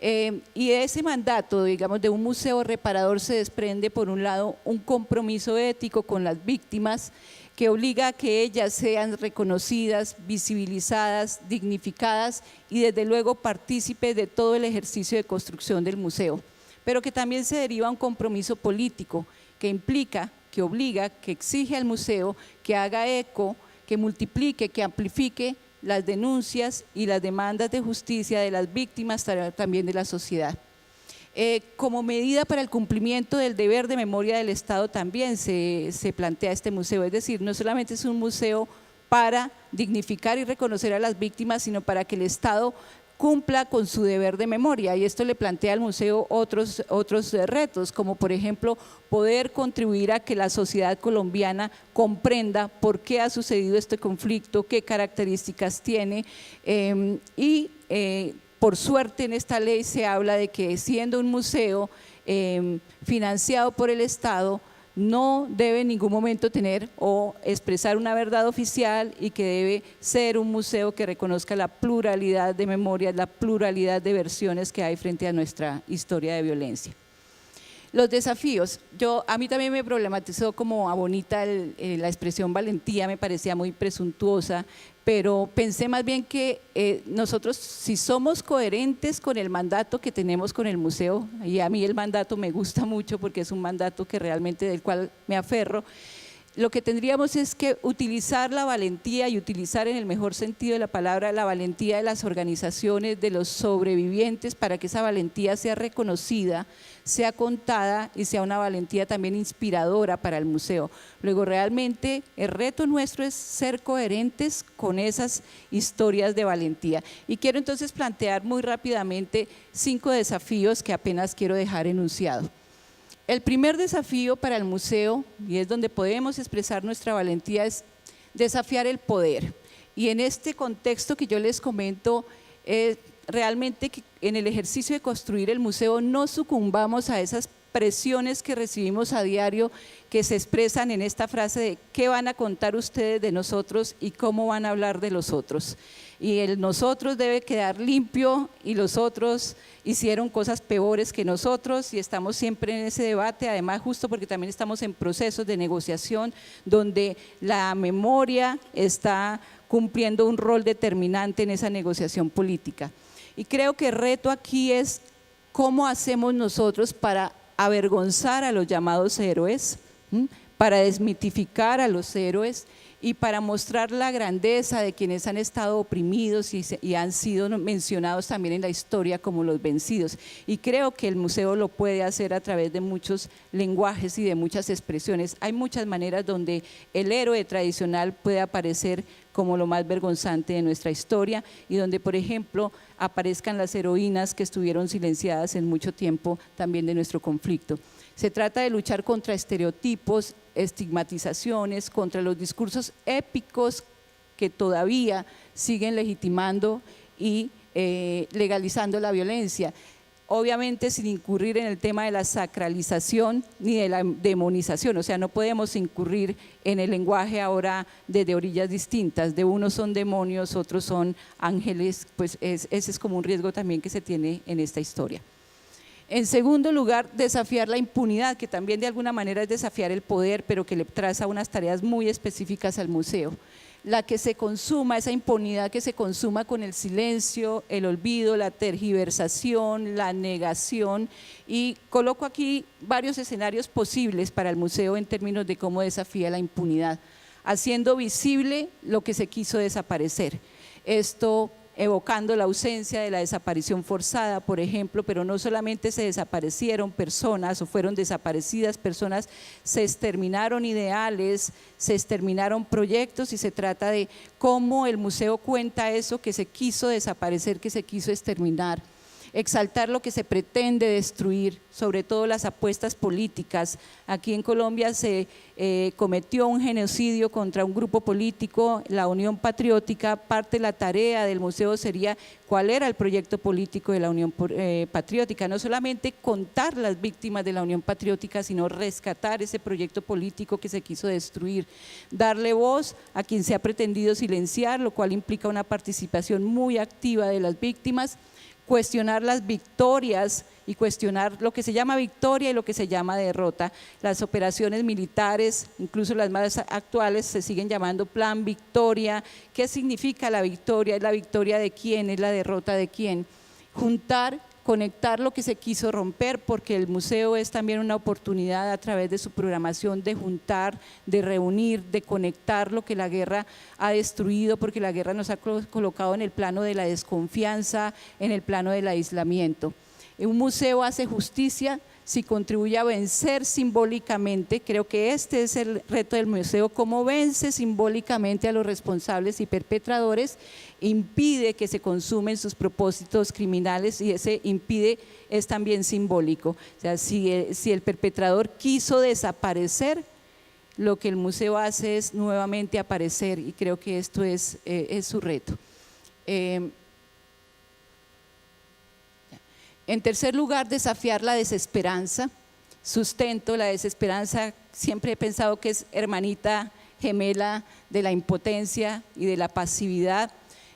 E: Y de ese mandato, digamos, de un museo reparador se desprende, por un lado, un compromiso ético con las víctimas que obliga a que ellas sean reconocidas, visibilizadas, dignificadas y desde luego partícipes de todo el ejercicio de construcción del museo, pero que también se deriva un compromiso político que implica, que obliga, que exige al museo que haga eco, que multiplique, que amplifique las denuncias y las demandas de justicia de las víctimas, también de la sociedad. Como medida para el cumplimiento del deber de memoria del Estado también se plantea este museo, es decir, no solamente es un museo para dignificar y reconocer a las víctimas, sino para que el Estado cumpla con su deber de memoria, y esto le plantea al museo otros retos, como por ejemplo poder contribuir a que la sociedad colombiana comprenda por qué ha sucedido este conflicto, qué características tiene, por suerte en esta ley se habla de que siendo un museo financiado por el Estado, no debe en ningún momento tener o expresar una verdad oficial, y que debe ser un museo que reconozca la pluralidad de memorias, la pluralidad de versiones que hay frente a nuestra historia de violencia. Los desafíos, a mí también me problematizó como a Bonita la expresión valentía, me parecía muy presuntuosa, pero pensé más bien que nosotros, si somos coherentes con el mandato que tenemos con el museo, y a mí el mandato me gusta mucho porque es un mandato que realmente del cual me aferro, lo que tendríamos es que utilizar la valentía, y utilizar en el mejor sentido de la palabra la valentía de las organizaciones, de los sobrevivientes, para que esa valentía sea reconocida, sea contada y sea una valentía también inspiradora para el museo. Luego realmente el reto nuestro es ser coherentes con esas historias de valentía. Y quiero entonces plantear muy rápidamente 5 desafíos que apenas quiero dejar enunciado. El primer desafío para el museo, y es donde podemos expresar nuestra valentía, es desafiar el poder. Y en este contexto que yo les comento, realmente que en el ejercicio de construir el museo no sucumbamos a esas presiones que recibimos a diario, que se expresan en esta frase de ¿qué van a contar ustedes de nosotros y cómo van a hablar de los otros? Y el nosotros debe quedar limpio, y los otros hicieron cosas peores que nosotros, y estamos siempre en ese debate, además justo porque también estamos en procesos de negociación donde la memoria está cumpliendo un rol determinante en esa negociación política. Y creo que el reto aquí es cómo hacemos nosotros para avergonzar a los llamados héroes, para desmitificar a los héroes y para mostrar la grandeza de quienes han estado oprimidos y han sido mencionados también en la historia como los vencidos. Y creo que el museo lo puede hacer a través de muchos lenguajes y de muchas expresiones. Hay muchas maneras donde el héroe tradicional puede aparecer como lo más vergonzante de nuestra historia, y donde, por ejemplo, aparezcan las heroínas que estuvieron silenciadas en mucho tiempo también de nuestro conflicto. Se trata de luchar contra estereotipos, estigmatizaciones, contra los discursos épicos que todavía siguen legitimando y legalizando la violencia. Obviamente sin incurrir en el tema de la sacralización ni de la demonización, o sea, no podemos incurrir en el lenguaje ahora desde orillas distintas, de unos son demonios, otros son ángeles, pues ese es como un riesgo también que se tiene en esta historia. En segundo lugar, desafiar la impunidad, que también de alguna manera es desafiar el poder, pero que le traza unas tareas muy específicas al museo. La que se consuma, esa impunidad que se consuma con el silencio, el olvido, la tergiversación, la negación, y coloco aquí varios escenarios posibles para el museo en términos de cómo desafía la impunidad, haciendo visible lo que se quiso desaparecer. Esto evocando la ausencia de la desaparición forzada, por ejemplo, pero no solamente se desaparecieron personas o fueron desaparecidas personas, se exterminaron ideales, se exterminaron proyectos, y se trata de cómo el museo cuenta eso que se quiso desaparecer, que se quiso exterminar. Exaltar lo que se pretende destruir, sobre todo las apuestas políticas. Aquí en Colombia se cometió un genocidio contra un grupo político, la Unión Patriótica. Parte de la tarea del museo sería cuál era el proyecto político de la Unión Patriótica, no solamente contar las víctimas de la Unión Patriótica, sino rescatar ese proyecto político que se quiso destruir, darle voz a quien se ha pretendido silenciar, lo cual implica una participación muy activa de las víctimas, cuestionar las victorias y cuestionar lo que se llama victoria y lo que se llama derrota. Las operaciones militares, incluso las más actuales, se siguen llamando Plan Victoria. ¿Qué significa la victoria? ¿Es la victoria de quién? ¿Es la derrota de quién? Juntar, conectar lo que se quiso romper, porque el museo es también una oportunidad a través de su programación de juntar, de reunir, de conectar lo que la guerra ha destruido, porque la guerra nos ha colocado en el plano de la desconfianza, en el plano del aislamiento. Un museo hace justicia si contribuye a vencer simbólicamente. Creo que este es el reto del museo, cómo vence simbólicamente a los responsables y perpetradores, impide que se consumen sus propósitos criminales, y ese impide es también simbólico. O sea, si el perpetrador quiso desaparecer, lo que el museo hace es nuevamente aparecer, y creo que esto es su reto. En tercer lugar, desafiar la desesperanza. Sustento la desesperanza, siempre he pensado que es hermanita gemela de la impotencia y de la pasividad.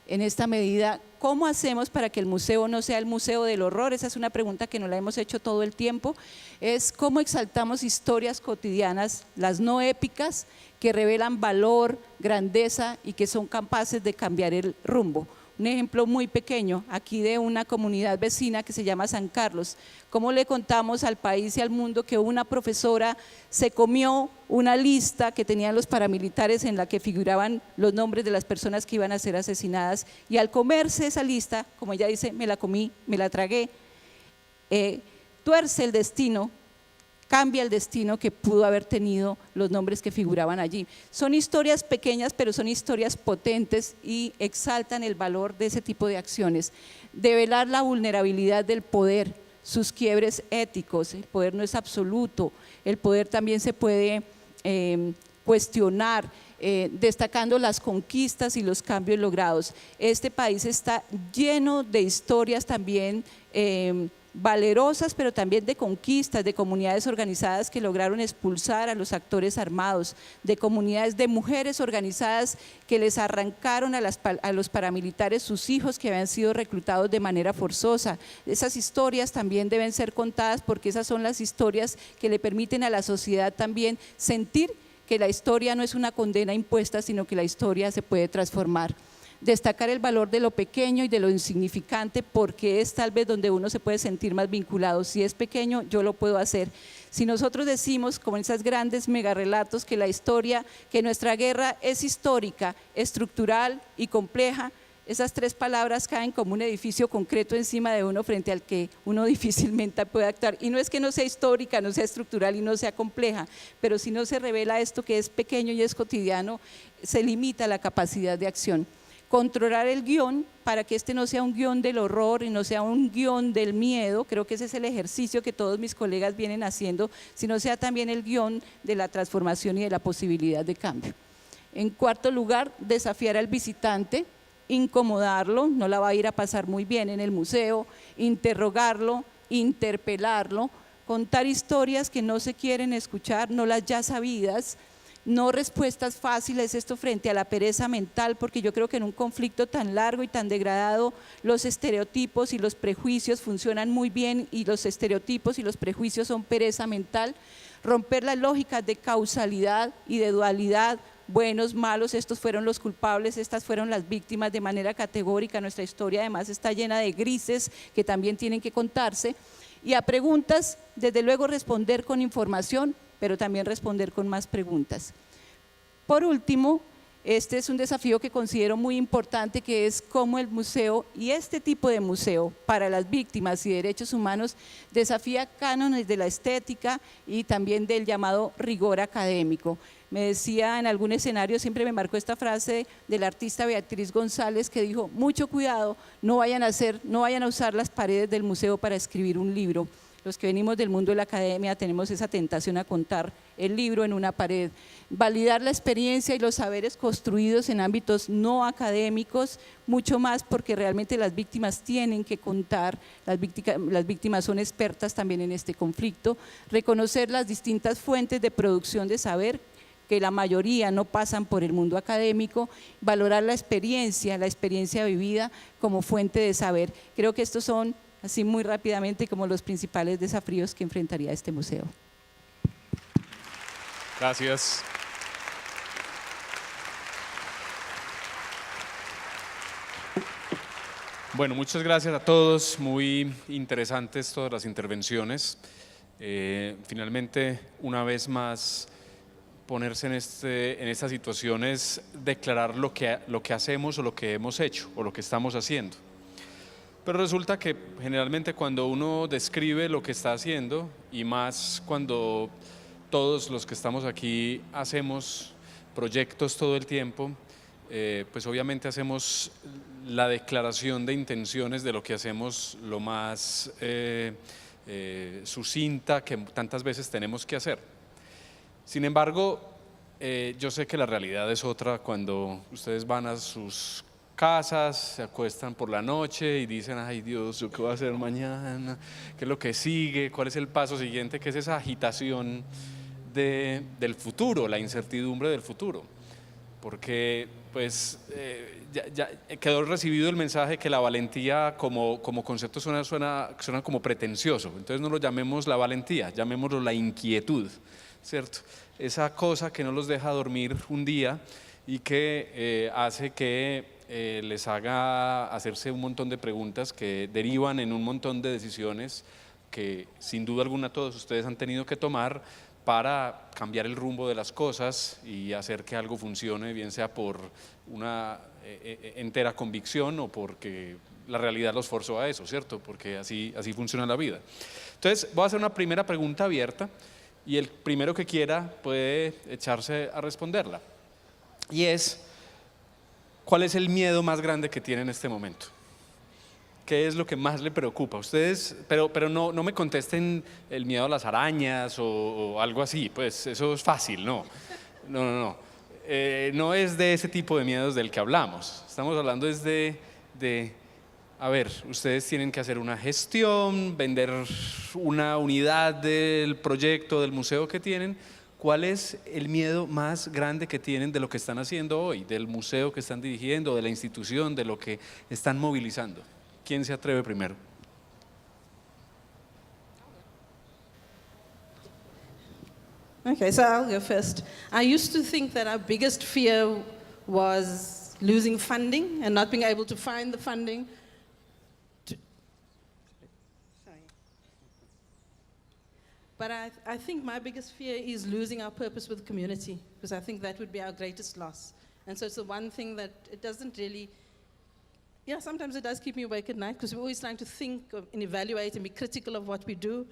E: En esta medida, ¿cómo hacemos para que el museo no sea el museo del horror? Esa es una pregunta que nos la hemos hecho todo el tiempo. Es cómo exaltamos historias cotidianas, las no épicas, que revelan valor, grandeza y que son capaces de cambiar el rumbo. Un ejemplo muy pequeño aquí de una comunidad vecina que se llama San Carlos. ¿Cómo le contamos al país y al mundo que una profesora se comió una lista que tenían los paramilitares en la que figuraban los nombres de las personas que iban a ser asesinadas, y al comerse esa lista, como ella dice, me la comí, me la tragué, tuerce el destino, cambia el destino que pudo haber tenido los nombres que figuraban allí? Son historias pequeñas, pero son historias potentes y exaltan el valor de ese tipo de acciones. Develar la vulnerabilidad del poder, sus quiebres éticos. El poder no es absoluto, el poder también se puede cuestionar, destacando las conquistas y los cambios logrados. Este país está lleno de historias también valerosas, pero también de conquistas, de comunidades organizadas que lograron expulsar a los actores armados, de comunidades de mujeres organizadas que les arrancaron a los paramilitares sus hijos que habían sido reclutados de manera forzosa. Esas historias también deben ser contadas, porque esas son las historias que le permiten a la sociedad también sentir que la historia no es una condena impuesta, sino que la historia se puede transformar. Destacar el valor de lo pequeño y de lo insignificante, porque es tal vez donde uno se puede sentir más vinculado. Si es pequeño, yo lo puedo hacer. Si nosotros decimos, como en esos grandes megarrelatos, que la historia, que nuestra guerra es histórica, estructural y compleja, esas tres palabras caen como un edificio concreto encima de uno, frente al que uno difícilmente puede actuar. Y no es que no sea histórica, no sea estructural y no sea compleja, pero si no se revela esto que es pequeño y es cotidiano, se limita la capacidad de acción. Controlar el guión para que este no sea un guión del horror y no sea un guión del miedo. Creo que ese es el ejercicio que todos mis colegas vienen haciendo, sino sea también el guión de la transformación y de la posibilidad de cambio. En cuarto lugar, desafiar al visitante, incomodarlo, no la va a ir a pasar muy bien en el museo, interrogarlo, interpelarlo, contar historias que no se quieren escuchar, no las ya sabidas, no respuestas fáciles, esto frente a la pereza mental, porque yo creo que en un conflicto tan largo y tan degradado, los estereotipos y los prejuicios funcionan muy bien, y los estereotipos y los prejuicios son pereza mental. Romper las lógicas de causalidad y de dualidad, buenos, malos, estos fueron los culpables, estas fueron las víctimas, de manera categórica. Nuestra historia además está llena de grises que también tienen que contarse. Y a preguntas, desde luego responder con información, pero también responder con más preguntas. Por último, este es un desafío que considero muy importante, que es cómo el museo, y este tipo de museo para las víctimas y derechos humanos, desafía cánones de la estética y también del llamado rigor académico. Me decía en algún escenario, siempre me marcó esta frase de la artista Beatriz González, que dijo: mucho cuidado, no vayan a usar las paredes del museo para escribir un libro. Los que venimos del mundo de la academia tenemos esa tentación a contar el libro en una pared. Validar la experiencia y los saberes construidos en ámbitos no académicos, mucho más, porque realmente las víctimas tienen que contar, las víctimas son expertas también en este conflicto. Reconocer las distintas fuentes de producción de saber, que la mayoría no pasan por el mundo académico. Valorar la experiencia vivida como fuente de saber. Creo que estos son, así muy rápidamente, como los principales desafíos que enfrentaría este museo.
A: Gracias. Bueno, muchas gracias a todos, muy interesantes todas las intervenciones. Finalmente, una vez más, ponerse en esta situación es declarar lo que hacemos o lo que hemos hecho o lo que estamos haciendo. Pero resulta que generalmente cuando uno describe lo que está haciendo, y más cuando todos los que estamos aquí hacemos proyectos todo el tiempo, pues obviamente hacemos la declaración de intenciones de lo que hacemos lo más sucinta que tantas veces tenemos que hacer. Sin embargo, yo sé que la realidad es otra cuando ustedes van a sus casas, se acuestan por la noche y dicen, ay Dios, ¿yo qué voy a hacer mañana? ¿Qué es lo que sigue? ¿Cuál es el paso siguiente? Que es esa agitación del futuro, la incertidumbre del futuro. Porque pues ya quedó recibido el mensaje que la valentía como concepto suena como pretencioso. Entonces no lo llamemos la valentía, llamémoslo la inquietud, ¿cierto? Esa cosa que no los deja dormir un día y que hace que les haga hacerse un montón de preguntas que derivan en un montón de decisiones que sin duda alguna todos ustedes han tenido que tomar para cambiar el rumbo de las cosas y hacer que algo funcione, bien sea por una entera convicción o porque la realidad los forzó a eso, ¿cierto? Porque así funciona la vida. Entonces, voy a hacer una primera pregunta abierta y el primero que quiera puede echarse a responderla. Y es, ¿cuál es el miedo más grande que tiene en este momento? ¿Qué es lo que más le preocupa? Ustedes, pero no me contesten el miedo a las arañas o algo así, pues eso es fácil, no. No es de ese tipo de miedos del que hablamos. Estamos hablando es a ver, ustedes tienen que hacer una gestión, vender una unidad del proyecto, del museo que tienen. ¿Cuál es el miedo más grande que tienen de lo que están haciendo hoy, del museo que están dirigiendo, de la institución, de lo que están movilizando? ¿Quién se atreve primero?
C: Okay, so I'll go first. I used to think that our biggest fear was losing funding and not being able to find the funding. But I think my biggest fear is losing our purpose with the community, because I think that would be our greatest loss. And so it's the one thing that it doesn't really, yeah, sometimes it does keep me awake at night, because we're always trying to think and evaluate and be critical of what we do.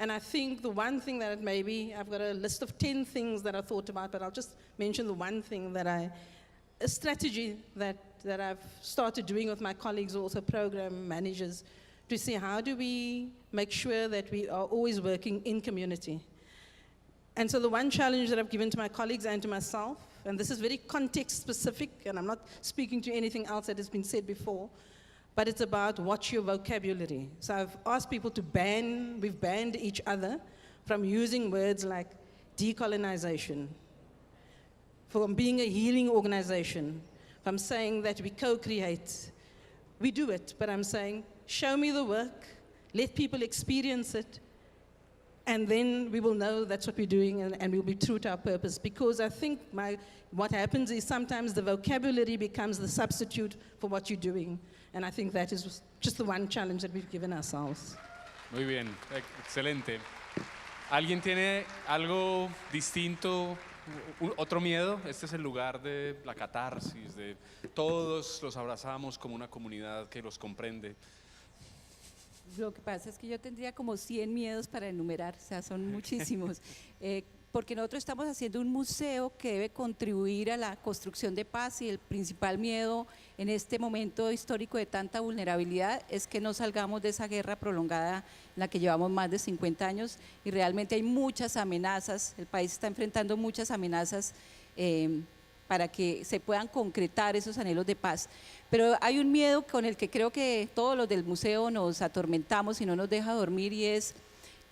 C: And I think the one thing that maybe, I've got a list of 10 things that I thought about, but I'll just mention the one thing that a strategy that I've started doing with my colleagues, also program managers, to see how do we make sure that we are always working in community. And so the one challenge that I've given to my colleagues and to myself, and this is very context specific, and I'm not speaking to anything else that has been said before, but it's about watch your vocabulary. So I've asked people we've banned each other from using words like decolonization, from being a healing organization, from saying that we co-create. We do it, but I'm saying, show me the work, let people experience it, and then we will know that's what we're doing, and we'll be true to our purpose. Because I think what happens is sometimes the vocabulary becomes the substitute for what you're doing. And I think that is just the one challenge that we've given ourselves.
A: Muy bien, excelente. ¿Alguien tiene algo distinto, otro miedo? Este es el lugar de la catarsis, de todos los abrazamos como una comunidad que los comprende.
E: Lo que pasa es que yo tendría como 100 miedos para enumerar, o sea, son muchísimos. Porque nosotros estamos haciendo un museo que debe contribuir a la construcción de paz y el principal miedo en este momento histórico de tanta vulnerabilidad es que no salgamos de esa guerra prolongada en la que llevamos más de 50 años y realmente hay muchas amenazas, el país está enfrentando muchas amenazas para que se puedan concretar esos anhelos de paz. Pero hay un miedo con el que creo que todos los del museo nos atormentamos y no nos deja dormir y es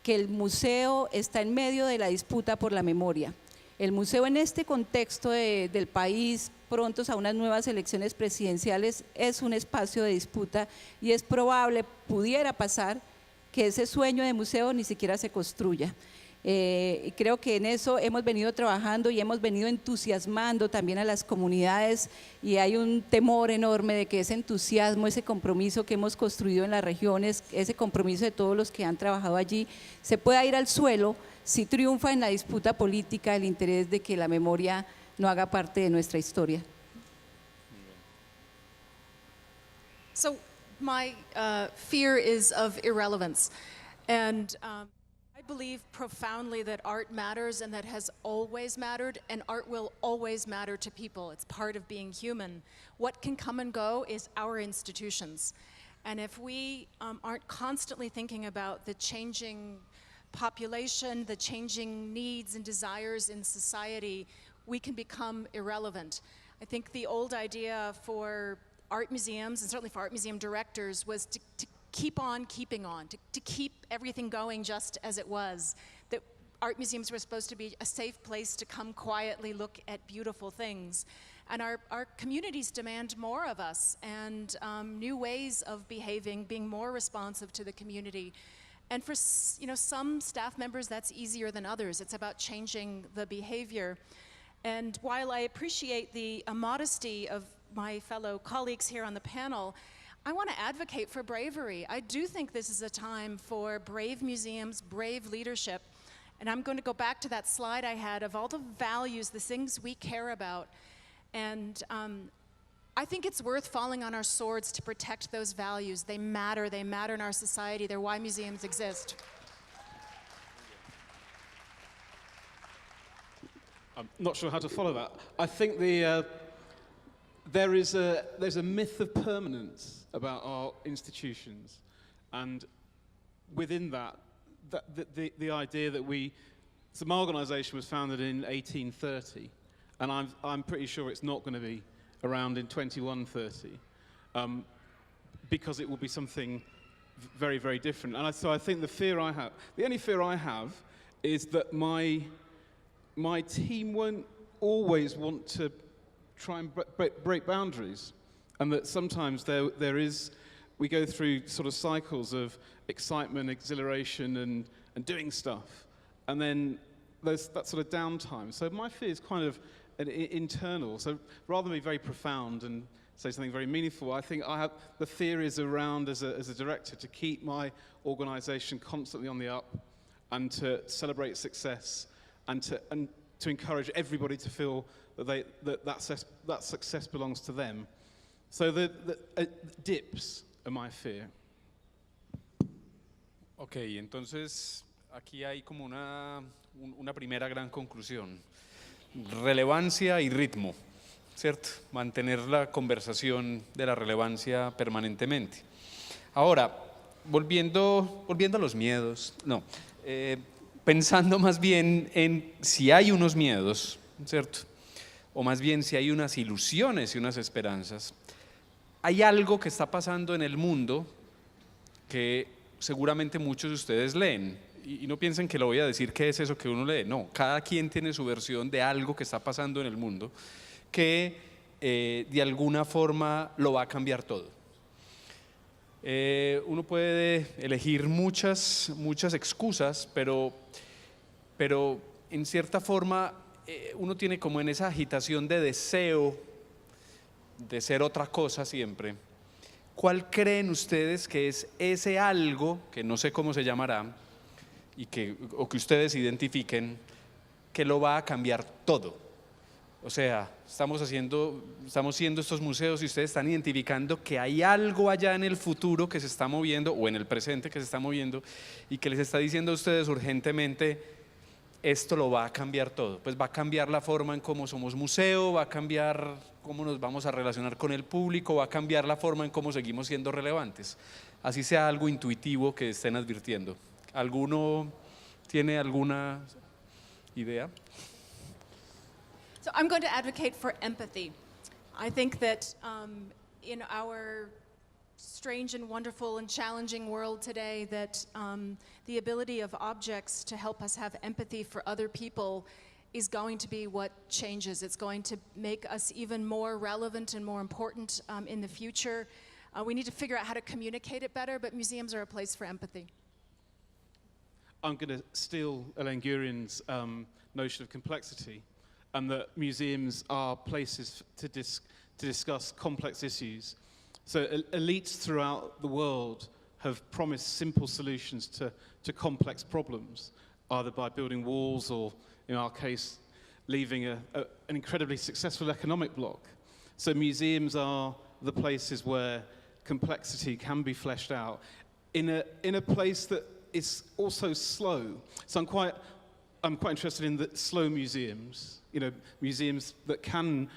E: que el museo está en medio de la disputa por la memoria. El museo en este contexto del país, prontos a unas nuevas elecciones presidenciales, es un espacio de disputa y es probable, pudiera pasar, que ese sueño de museo ni siquiera se construya. Y creo que en eso hemos venido trabajando y hemos venido entusiasmando también a las comunidades y hay un temor enorme de que ese entusiasmo, ese compromiso que hemos construido en las regiones, ese compromiso de todos los que han trabajado allí, se pueda ir al suelo si triunfa en la disputa política el interés de que la memoria no haga parte de nuestra historia.
B: So My fear is of irrelevance. And I believe profoundly that art matters and that has always mattered, and art will always matter to people. It's part of being human. What can come and go is our institutions. And if we aren't constantly thinking about the changing population, the changing needs and desires in society, we can become irrelevant. I think the old idea for art museums, and certainly for art museum directors, was to keep on keeping on, to keep everything going just as it was. That art museums were supposed to be a safe place to come quietly look at beautiful things. And our communities demand more of us, and new ways of behaving, being more responsive to the community. And for some staff members, that's easier than others. It's about changing the behavior. And while I appreciate the modesty of my fellow colleagues here on the panel, I want to advocate for bravery. I do think this is a time for brave museums, brave leadership. And I'm going to go back to that slide I had of all the values, the things we care about. And I think it's worth falling on our swords to protect those values. They matter in our society. They're why museums exist.
D: I'm not sure how to follow that. I think there's a myth of permanence about our institutions, and within that, the idea that my organisation was founded in 1830, and I'm pretty sure it's not going to be around in 2130, because it will be something very, very different. And so I think the only fear I have, is that my team won't always want to try and break boundaries, and that sometimes we go through sort of cycles of excitement, exhilaration, and doing stuff, and then there's that sort of downtime. So my fear is kind of internal. So rather than be very profound and say something very meaningful, I think the fear is around as a director to keep my organisation constantly on the up, and to celebrate success, and to encourage everybody to feel that success belongs to them. So the dips are my fear.
A: Ok, entonces aquí hay como una primera gran conclusión. Relevancia y ritmo, ¿cierto? Mantener la conversación de la relevancia permanentemente. Ahora, volviendo a los miedos, pensando más bien en si hay unos miedos, ¿cierto? O más bien si hay unas ilusiones y unas esperanzas. Hay algo que está pasando en el mundo que seguramente muchos de ustedes leen, y no piensen que lo voy a decir qué es eso que uno lee, no, cada quien tiene su versión de algo que está pasando en el mundo que de alguna forma lo va a cambiar todo. Uno puede elegir muchas excusas, pero en cierta forma uno tiene como en esa agitación de deseo de ser otra cosa siempre. ¿Cuál creen ustedes que es ese algo, que no sé cómo se llamará, o que ustedes identifiquen, que lo va a cambiar todo? O sea, estamos haciendo estos museos y ustedes están identificando que hay algo allá en el futuro que se está moviendo, o en el presente que se está moviendo, y que les está diciendo a ustedes urgentemente, esto lo va a cambiar todo. Pues va a cambiar la forma en cómo somos museo, va a cambiar cómo nos vamos a relacionar con el público, va a cambiar la forma en cómo seguimos siendo relevantes. Así sea algo intuitivo que estén advirtiendo. ¿Alguno tiene alguna idea?
B: So I'm going to advocate for empathy. I think that in our strange and wonderful and challenging world today, that the ability of objects to help us have empathy for other people is going to be what changes. It's going to make us even more relevant and more important in the future. We need to figure out how to communicate it better, but museums are a place for empathy.
D: I'm going to steal Elaine Gurian's notion of complexity, and that museums are places to discuss complex issues. So elites throughout the world have promised simple solutions to complex problems, either by building walls or, in our case, leaving an incredibly successful economic bloc. So museums are the places where complexity can be fleshed out in a place that is also slow. So I'm quite interested in the slow museums, museums that can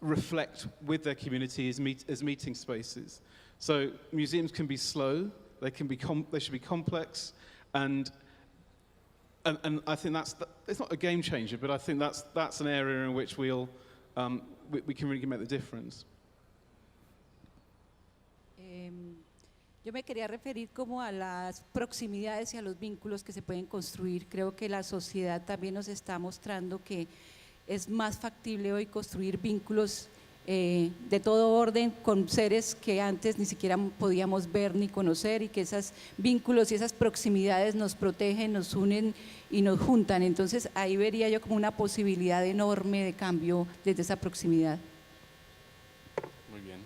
D: reflect with their community as meeting spaces. So museums can be slow, they should be complex, and I think it's not a game changer, but I think that's an area in which we can really make the difference.
E: Yo me quería referir como a las proximidades y a los vínculos que se pueden construir. Creo que la sociedad también nos está mostrando que es más factible hoy construir vínculos de todo orden con seres que antes ni siquiera podíamos ver ni conocer, y que esos vínculos y esas proximidades nos protegen, nos unen y nos juntan. Entonces ahí vería yo como una posibilidad enorme de cambio desde esa proximidad.
A: Muy bien.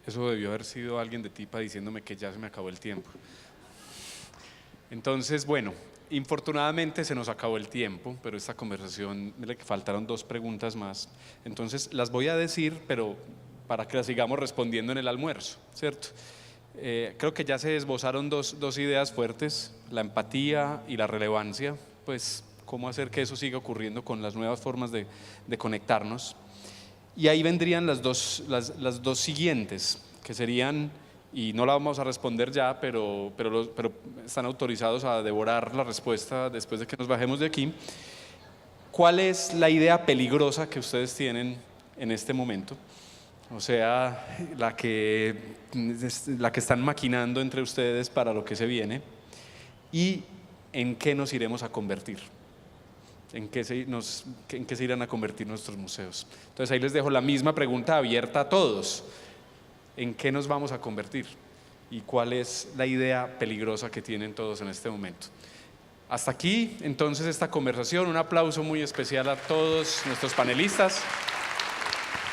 A: Eso debió haber sido alguien de Tipa diciéndome que ya se me acabó el tiempo. Entonces, bueno, infortunadamente se nos acabó el tiempo, pero esta conversación, le faltaron 2 preguntas más. Entonces las voy a decir, pero para que las sigamos respondiendo en el almuerzo, ¿cierto? Creo que ya se esbozaron dos ideas fuertes, la empatía y la relevancia, pues cómo hacer que eso siga ocurriendo con las nuevas formas de conectarnos. Y ahí vendrían las dos siguientes, que serían, y no la vamos a responder ya, pero están autorizados a devorar la respuesta después de que nos bajemos de aquí. ¿Cuál es la idea peligrosa que ustedes tienen en este momento? O sea, la que están maquinando entre ustedes para lo que se viene, y en qué nos iremos a convertir. ¿En qué se irán a convertir nuestros museos? Entonces ahí les dejo la misma pregunta abierta a todos. ¿En qué nos vamos a convertir? ¿Y cuál es la idea peligrosa que tienen todos en este momento? Hasta aquí entonces esta conversación. Un aplauso muy especial a todos nuestros panelistas.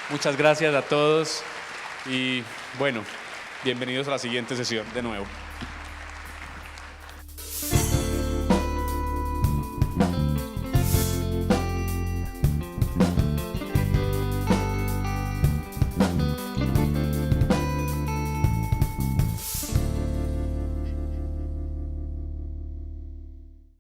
A: Muchas gracias a todos y bueno, bienvenidos a la siguiente sesión de nuevo.